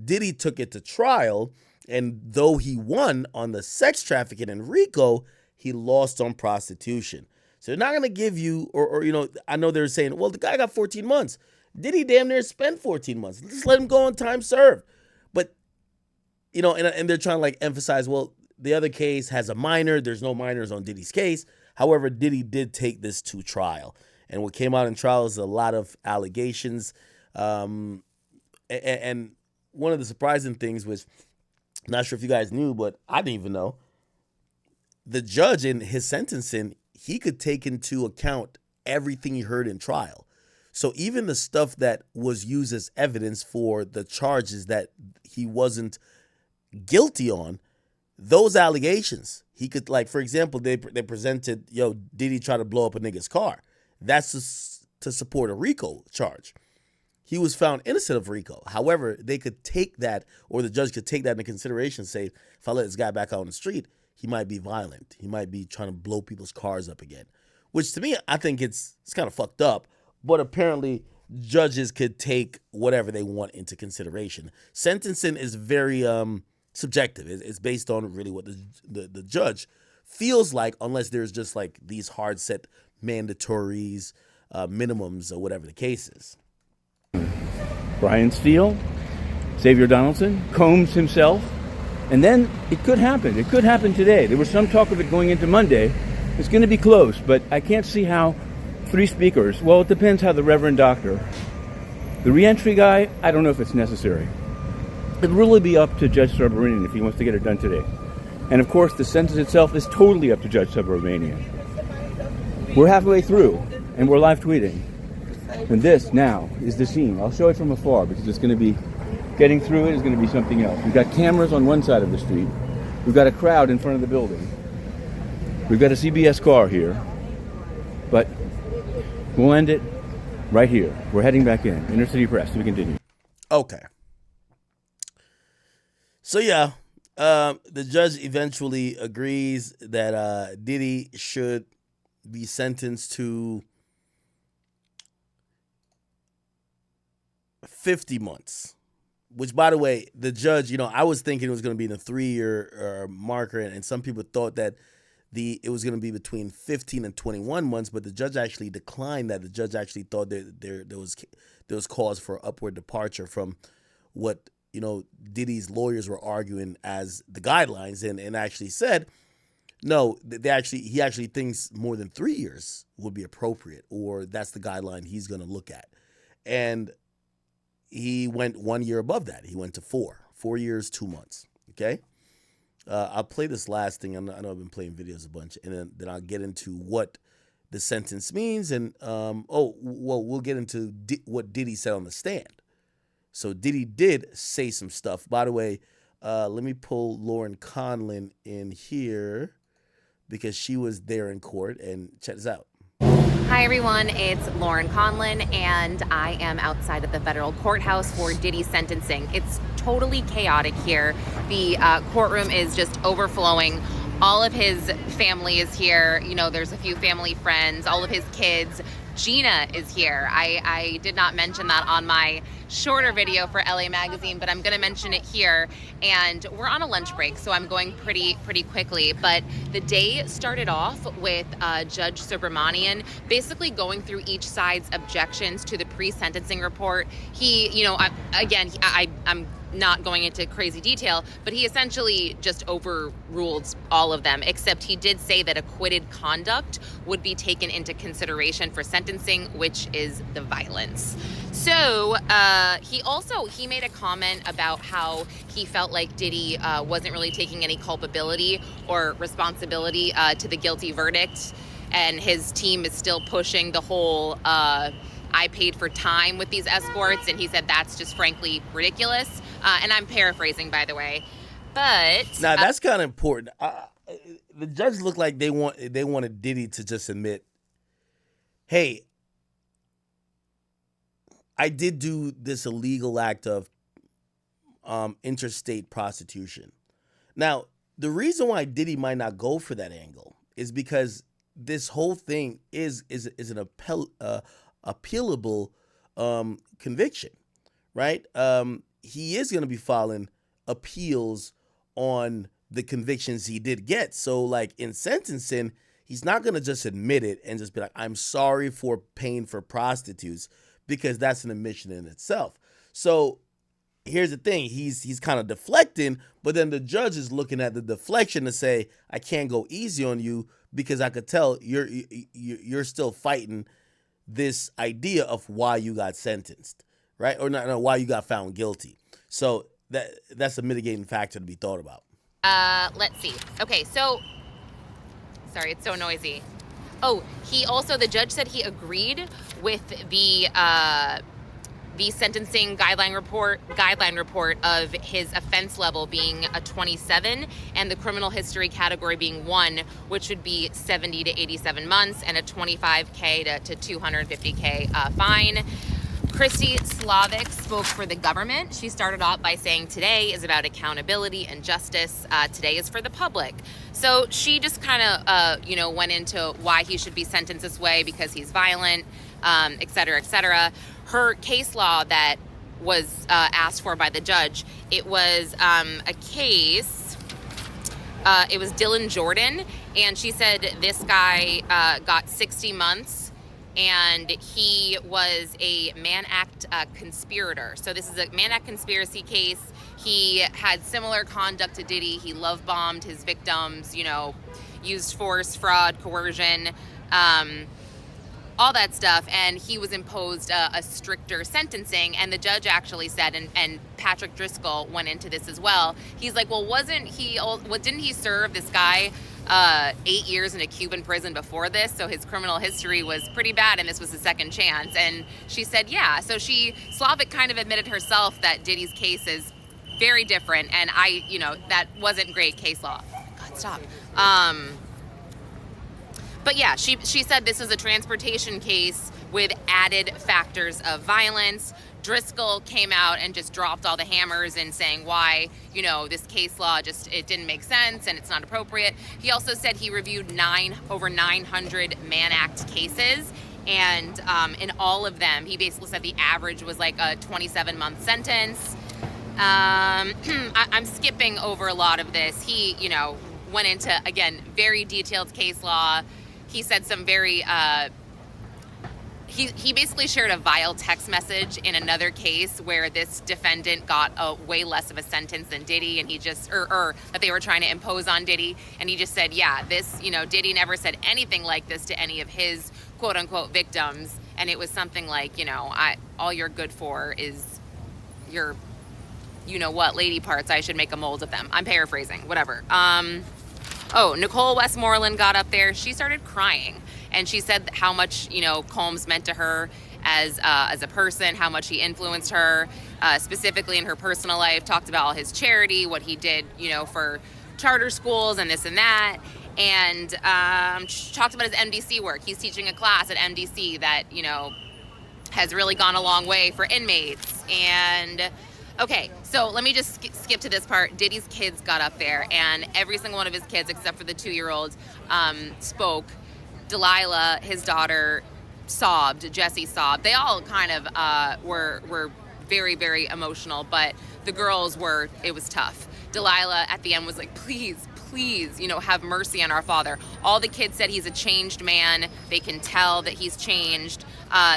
Diddy took it to trial, and though he won on the sex trafficking and RICO, he lost on prostitution. So they're not going to give you, or I know they're saying, well, the guy got 14 months. Diddy damn near spent 14 months. Just let him go on time served. But, and they're trying to like emphasize, well, the other case has a minor. There's no minors on Diddy's case. However, Diddy did take this to trial. And what came out in trial is a lot of allegations. And one of the surprising things was, not sure if you guys knew, but I didn't even know, the judge in his sentencing, he could take into account everything he heard in trial. So even the stuff that was used as evidence for the charges that he wasn't guilty on, those allegations, he could, like, for example, they presented, did he try to blow up a nigga's car? That's to support a RICO charge. He was found innocent of RICO. However, they could take that, or the judge could take that into consideration and say, if I let this guy back out on the street, he might be violent. He might be trying to blow people's cars up again. Which to me, I think it's kind of fucked up. But apparently, judges could take whatever they want into consideration. Sentencing is very subjective. It's based on really what the judge feels like, unless there's just like these hard set mandatories, minimums, or whatever the case is. Brian Steele, Xavier Donaldson, Combs himself, and then it could happen. It could happen today. There was some talk of it going into Monday. It's going to be close, but I can't see how 3 speakers. Well, it depends how the Reverend Doctor. The reentry guy, I don't know if it's necessary. It'll really be up to Judge Subramanian if he wants to get it done today. And of course, the sentence itself is totally up to Judge Subramanian. We're halfway through, and we're live tweeting. And this now is the scene. I'll show it from afar because it's going to be, getting through it is going to be something else. We've got cameras on one side of the street. We've got a crowd in front of the building. We've got a CBS car here. But we'll end it right here. We're heading back in. Inner City Press. We continue. Okay. So yeah, the judge eventually agrees that Diddy should be sentenced to 50 months, which, by the way, the judge, I was thinking it was going to be in a 3-year marker, and some people thought that it was going to be between 15 and 21 months, but the judge actually declined that. The judge actually thought that there was cause for upward departure from what, Diddy's lawyers were arguing as the guidelines, and actually said No, he actually thinks more than 3 years would be appropriate, or that's the guideline he's going to look at. And he went 1 year above that. He went to 4 years, 2 months. Okay. I'll play this last thing. I know I've been playing videos a bunch, and then I'll get into what the sentence means. And we'll get into what Diddy said on the stand. So Diddy did say some stuff. By the way, let me pull Lauren Conlin in here because she was there in court, and check this out. Hi everyone, it's Lauren Conlin, and I am outside of the federal courthouse for Diddy's sentencing. It's totally chaotic here. The courtroom is just overflowing. All of his family is here. You know, there's a few family friends, all of his kids. Gina is here. I did not mention that on my shorter video for LA Magazine, but I'm gonna mention it here. And we're on a lunch break, so I'm going pretty quickly. But the day started off with Judge Subramanian basically going through each side's objections to the pre-sentencing report. He, you know, I'm not going into crazy detail, but he essentially just overruled all of them, except he did say that acquitted conduct would be taken into consideration for sentencing, which is the violence. So he made a comment about how he felt like Diddy wasn't really taking any culpability or responsibility to the guilty verdict, and his team is still pushing the whole I paid for time with these escorts, and he said that's just frankly ridiculous. And I'm paraphrasing, by the way. But now that's kind of important. The judge looked like they wanted Diddy to just admit, hey, I did do this illegal act of interstate prostitution. Now, the reason why Diddy might not go for that angle is because this whole thing is an appealable conviction, right? He is going to be filing appeals on the convictions he did get. So, like, in sentencing, he's not going to just admit it and just be like, I'm sorry for paying for prostitutes, because that's an admission in itself. So here's the thing. He's kind of deflecting, but then the judge is looking at the deflection to say, I can't go easy on you because I could tell you're still fighting this idea of why you got sentenced, right? Or not, why you got found guilty. So that's a mitigating factor to be thought about. Let's see. Okay, so sorry, it's so noisy. Oh, the judge said he agreed with the sentencing guideline report of his offense level being a 27 and the criminal history category being 1, which would be 70 to 87 months and a $25K to $250K fine. Christy Slavic spoke for the government. She started off by saying today is about accountability and justice. Today is for the public. So she just kind of, went into why he should be sentenced this way because he's violent, et cetera, et cetera. Her case law that was asked for by the judge, it was a case, it was Dylan Jordan, and she said this guy got 60 months. And he was a Mann Act conspirator. So this is a Mann Act conspiracy case. He had similar conduct to Diddy. He love bombed his victims, used force, fraud, coercion, all that stuff. And he was imposed a stricter sentencing. And the judge actually said, and Patrick Driscoll went into this as well. He's like, well, didn't he serve this guy 8 years in a Cuban prison before this, so his criminal history was pretty bad and this was his second chance? And she said, yeah. So Slavic kind of admitted herself that Diddy's case is very different, and that wasn't great case law. God, stop. But yeah, she said this is a transportation case with added factors of violence. Driscoll came out and just dropped all the hammers in saying why, this case law it didn't make sense and it's not appropriate. He also said he reviewed over 900 Mann Act cases, and in all of them, he basically said the average was like a 27-month sentence. I'm skipping over a lot of this. He, went into, again, very detailed case law. He said some very he basically shared a vile text message in another case where this defendant got a way less of a sentence than Diddy, and he just, or that they were trying to impose on Diddy, and he just said, yeah, this, Diddy never said anything like this to any of his quote unquote victims, and it was something like, all you're good for is your, what, lady parts, I should make a mold of them. I'm paraphrasing, whatever. Nicole Westmoreland got up there, she started crying. And she said how much, Combs meant to her as a person, how much he influenced her, specifically in her personal life, talked about all his charity, what he did, for charter schools and this and that. And talked about his MDC work. He's teaching a class at MDC that, has really gone a long way for inmates. And okay, so let me just skip to this part. Diddy's kids got up there, and every single one of his kids, except for the 2-year-old, spoke. Delilah, his daughter, sobbed. Jesse sobbed. They all kind of were very, very emotional, but the girls it was tough. Delilah at the end was like, please, have mercy on our father. All the kids said he's a changed man. They can tell that he's changed.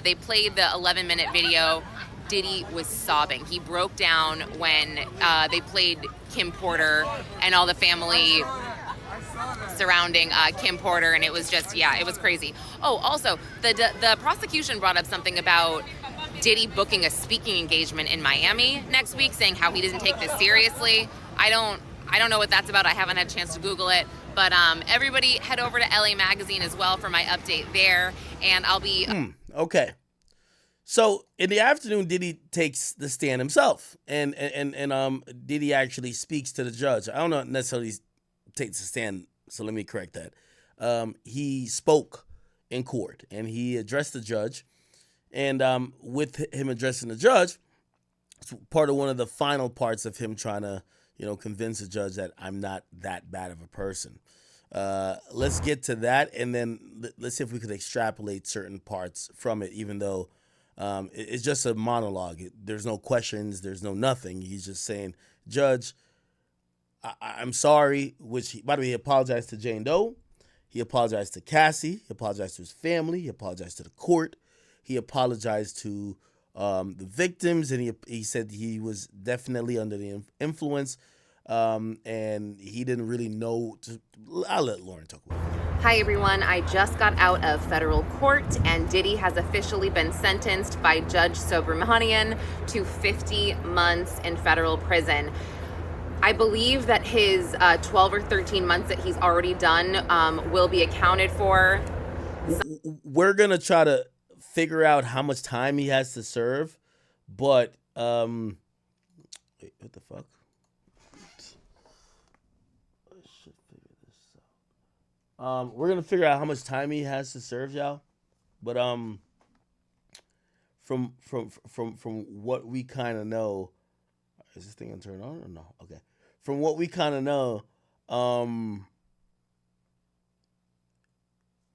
They played the 11-minute video. Diddy was sobbing. He broke down when they played Kim Porter and all the family surrounding Kim Porter, and it was just, it was crazy. Oh, also, the prosecution brought up something about Diddy booking a speaking engagement in Miami next week, saying how he doesn't take this seriously. I don't know what that's about. I haven't had a chance to Google it, but everybody head over to LA Magazine as well for my update there, and I'll be... Okay. So in the afternoon, Diddy takes the stand himself, and Diddy actually speaks to the judge. I don't know necessarily takes the stand, so let me correct that. He spoke in court, and he addressed the judge, and with him addressing the judge, it's part of one of the final parts of him trying to, convince the judge that I'm not that bad of a person. Let's get to that, and then let's see if we could extrapolate certain parts from it, even though it's just a monologue. There's no questions. There's no nothing. He's just saying, Judge, I'm sorry, which, by the way, he apologized to Jane Doe. He apologized to Cassie. He apologized to his family. He apologized to the court. He apologized to the victims, and he said he was definitely under the influence, and he didn't really know. I'll let Lauren talk about it. Hi everyone, I just got out of federal court, and Diddy has officially been sentenced by Judge Subramanian to 50 months in federal prison. I believe that his 12 or 13 months that he's already done will be accounted for. We're going to try to figure out how much time he has to serve, but wait, what the fuck? We're gonna figure out how much time he has to serve, y'all. But from what we kind of know, is this thing gonna turn on or no? Okay. From what we kind of know,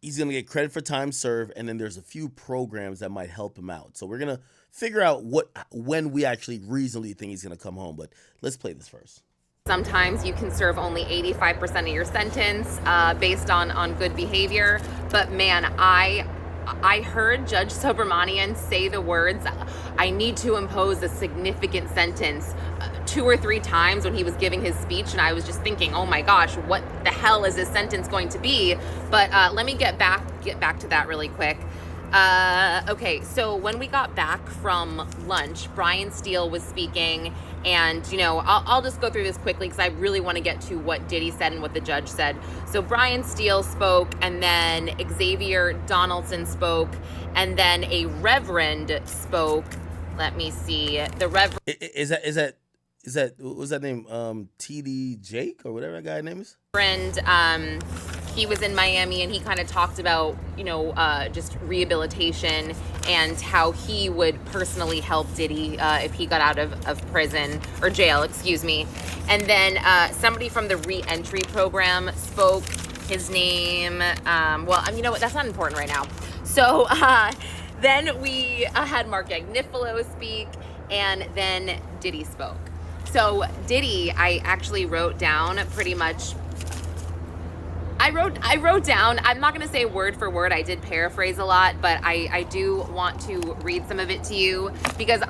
he's gonna get credit for time served, and then there's a few programs that might help him out. So we're gonna figure out when we actually reasonably think he's gonna come home. But let's play this first. Sometimes you can serve only 85% of your sentence based on good behavior. But man, I heard Judge Subramanian say the words, I need to impose a significant sentence 2 or 3 times when he was giving his speech. And I was just thinking, oh my gosh, what the hell is this sentence going to be? But let me get back to that really quick. Okay, so when we got back from lunch, Brian Steele was speaking, and I'll just go through this quickly because I really want to get to what Diddy said and what the judge said. So Brian Steele spoke, and then Xavier Donaldson spoke, and then a reverend spoke. Let me see. The reverend is that what was that name? TD Jake or whatever that guy's name is? He was in Miami, and he kind of talked about, just rehabilitation and how he would personally help Diddy if he got out of prison or jail, excuse me. And then somebody from the re-entry program spoke. His name, you know what? That's not important right now. So then we had Mark Agnifilo speak, and then Diddy spoke. So Diddy, I actually wrote down pretty much I wrote down, I'm not going to say word for word, I did paraphrase a lot, but I do want to read some of it to you because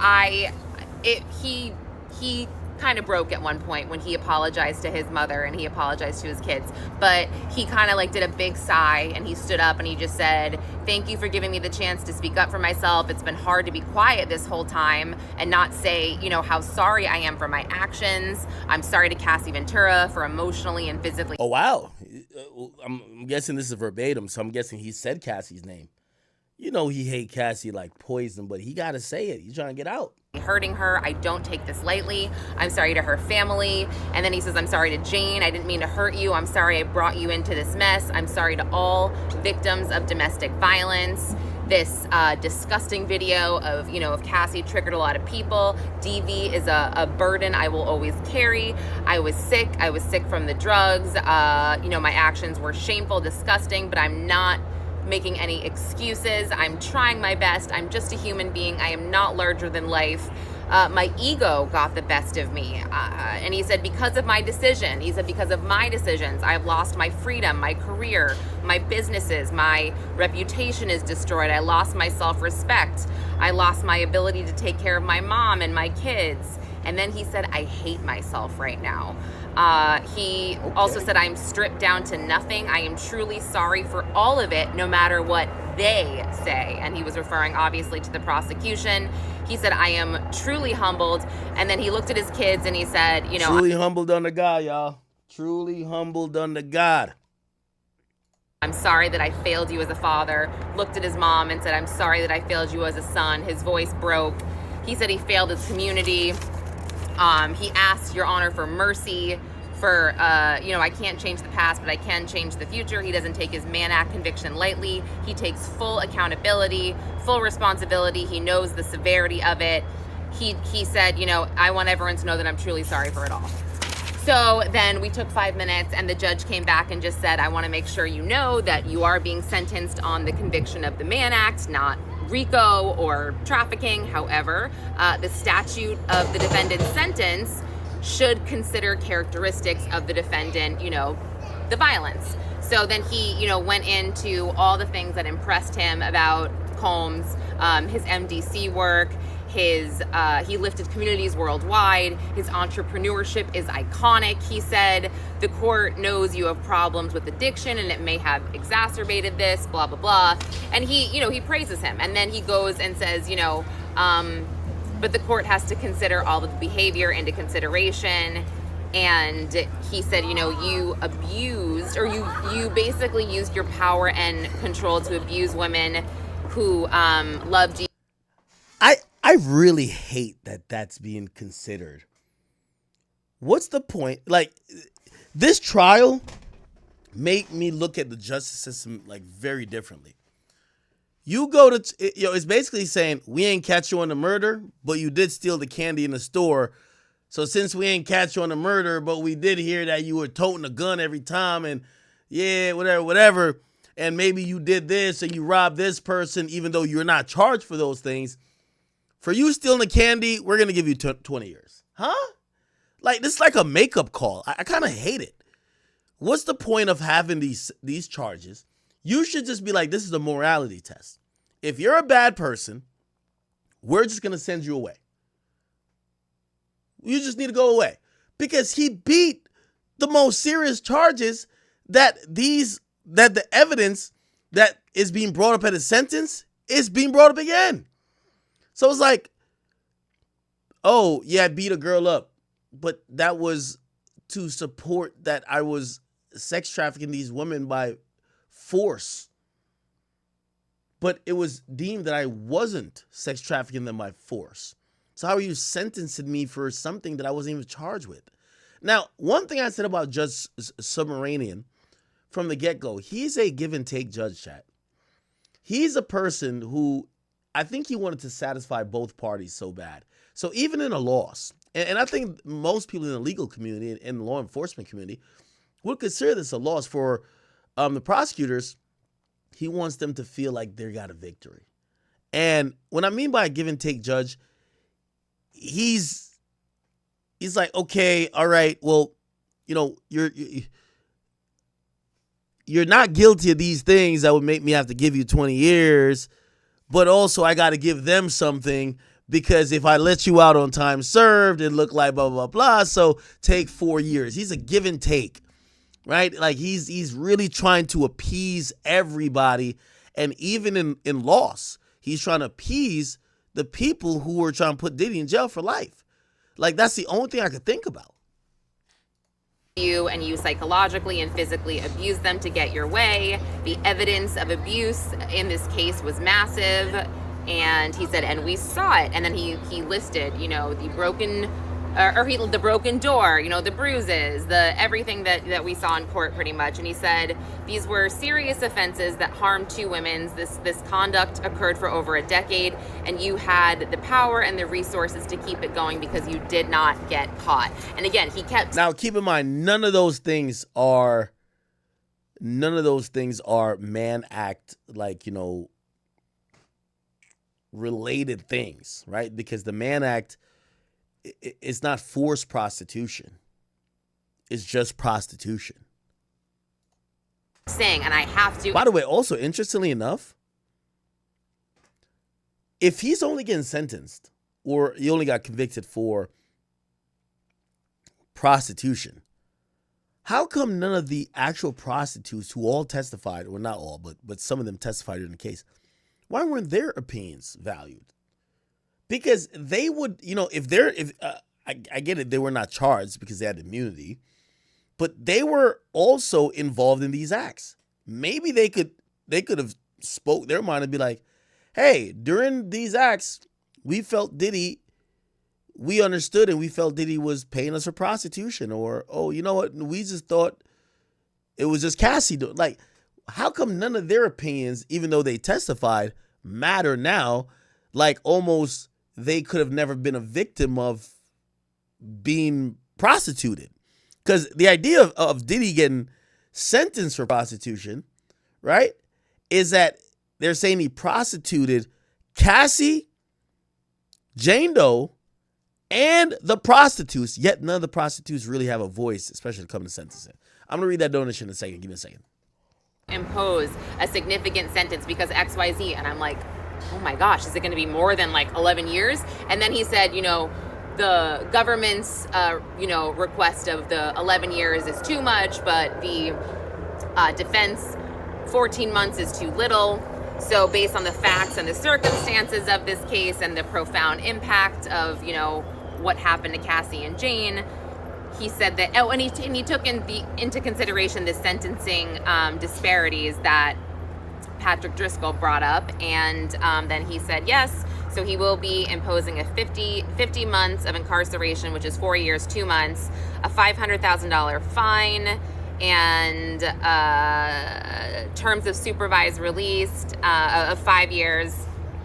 he kind of broke at one point when he apologized to his mother and he apologized to his kids, but he kind of like did a big sigh and he stood up and he just said, thank you for giving me the chance to speak up for myself. It's been hard to be quiet this whole time and not say, you know, how sorry I am for my actions. I'm sorry to Cassie Ventura for emotionally and physically. Oh, wow. I'm guessing this is verbatim, so I'm guessing he said Cassie's name. You know he hate Cassie like poison, but he got to say it. He's trying to get out. Hurting her. I don't take this lightly. I'm sorry to her family. And then he says, I'm sorry to Jane. I didn't mean to hurt you. I'm sorry I brought you into this mess. I'm sorry to all victims of domestic violence. This disgusting video of, you know, of Cassie triggered a lot of people. DV is a burden I will always carry. I was sick. I was sick from the drugs. You know, my actions were shameful, disgusting, but I'm not making any excuses. I'm trying my best. I'm just a human being. I am not larger than life. My ego got the best of me. And he said, because of my decision, because of my decisions, I've lost my freedom, my career, my businesses, my reputation is destroyed. I lost my self-respect. I lost my ability to take care of my mom and my kids. And then he said, I hate myself right now. He also said, I'm stripped down to nothing. I am truly sorry for all of it, no matter what they say. And he was referring obviously to the prosecution. He said, I am truly humbled. And then he looked at his kids and he said, you know, truly humbled under God, y'all. Truly humbled under God. I'm sorry that I failed you as a father. Looked at his mom and said, I'm sorry that I failed you as a son. His voice broke. He said he failed his community. He asked, Your Honor, for mercy, for, you know, I can't change the past, but I can change the future. He doesn't take his Mann Act conviction lightly. He takes full accountability, full responsibility. He knows the severity of it. He said, you know, I want everyone to know that I'm truly sorry for it all. So then we took 5 minutes and the judge came back and just said, I want to make sure you know that you are being sentenced on the conviction of the Mann Act, not RICO or trafficking. However, the statute of the defendant's sentence should consider characteristics of the defendant, you know, the violence. So then he, you know, went into all the things that impressed him about Combs, his MDC work, he lifted communities worldwide. His entrepreneurship is iconic. He said, the court knows you have problems with addiction and it may have exacerbated this, blah, blah, blah. And he, you know, he praises him. And then he goes and says, you know, but the court has to consider all of the behavior into consideration. And he said, you know, you abused, or you basically used your power and control to abuse women who loved you. I really hate that that's being considered. What's the point? Like, this trial made me look at the justice system like very differently. You go to, you know, it's basically saying we ain't catch you on the murder, but you did steal the candy in the store. So since we ain't catch you on the murder, but we did hear that you were toting a gun every time and yeah, whatever. And maybe you did this and you robbed this person, even though you're not charged for those things. For you stealing the candy, we're going to give you 20 years. Huh? Like, this is like a makeup call. I kind of hate it. What's the point of having these charges? You should just be like, this is a morality test. If you're a bad person, we're just going to send you away. You just need to go away. Because he beat the most serious charges that the evidence that is being brought up at his sentence is being brought up again. So it's like, oh, yeah, I beat a girl up, but that was to support that I was sex trafficking these women by force. But it was deemed that I wasn't sex trafficking them by force. So how are you sentencing me for something that I wasn't even charged with? Now, one thing I said about Judge Submaranian from the get-go, he's a give-and-take judge, chat. He's a person who, I think he wanted to satisfy both parties so bad. So even in a loss, and I think most people in the legal community and the law enforcement community would consider this a loss for the prosecutors. He wants them to feel like they got a victory. And what I mean by a give and take judge, he's like, okay, all right, well, you know, you're not guilty of these things that would make me have to give you 20 years, but also I got to give them something because if I let you out on time served, it looked like blah, blah, blah. So take 4 years. He's a give and take, right? Like he's really trying to appease everybody. And even in loss, he's trying to appease the people who were trying to put Diddy in jail for life. Like that's the only thing I could think about. You and you psychologically and physically abuse them to get your way. The evidence of abuse in this case was massive. And he said, and we saw it. And then he listed, the broken, the broken door, the bruises, the everything that we saw in court pretty much. And he said these were serious offenses that harmed 2 women. This conduct occurred for over a decade, and you had the power and the resources to keep it going because you did not get caught. And again, he kept. Now, keep in mind, none of those things are Mann Act, related things, right? Because the Mann Act is not forced prostitution. It's just prostitution. Saying, and I have to. By the way, also, interestingly enough, if he's only getting sentenced or he only got convicted for prostitution, how come none of the actual prostitutes who all testified, or not all, but some of them testified in the case, why weren't their opinions valued? Because they would, I get it, they were not charged because they had immunity, but they were also involved in these acts. Maybe they could have spoke their mind and be like, hey, during these acts, we felt Diddy, we understood and we felt Diddy was paying us for prostitution, or, oh, you know what, we just thought it was just Cassie doing. Like, how come none of their opinions, even though they testified, matter now? Like almost they could have never been a victim of being prostituted. Because the idea of Diddy getting sentenced for prostitution, right, is that they're saying he prostituted Cassie, Jane Doe, and the prostitutes, yet none of the prostitutes really have a voice, especially when it comes to sentencing. I'm going to read that donation in a second. Give me a second. Impose a significant sentence because XYZ. And I'm like, oh my gosh, is it going to be more than 11 years? And then he said, the government's, request of the 11 years is too much, but the defense, 14 months is too little. So based on the facts and the circumstances of this case and the profound impact of, what happened to Cassie and Jane, he said that, and he took into consideration the sentencing disparities that Patrick Driscoll brought up, and then he said yes, so he will be imposing a 50 months of incarceration, which is 4 years, 2 months, a $500,000 fine, and terms of supervised release of 5 years,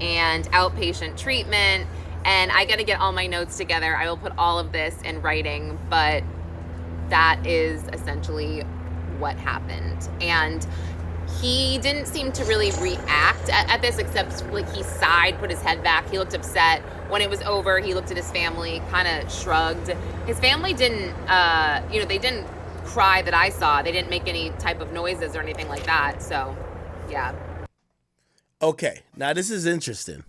and outpatient treatment. And I got to get all my notes together. I will put all of this in writing, but that is essentially what happened. And he didn't seem to really react at this, except he sighed, put his head back. He looked upset. When it was over, he looked at his family, kind of shrugged. His family didn't, they didn't cry that I saw. They didn't make any type of noises or anything like that. So, yeah. Okay, now this is interesting.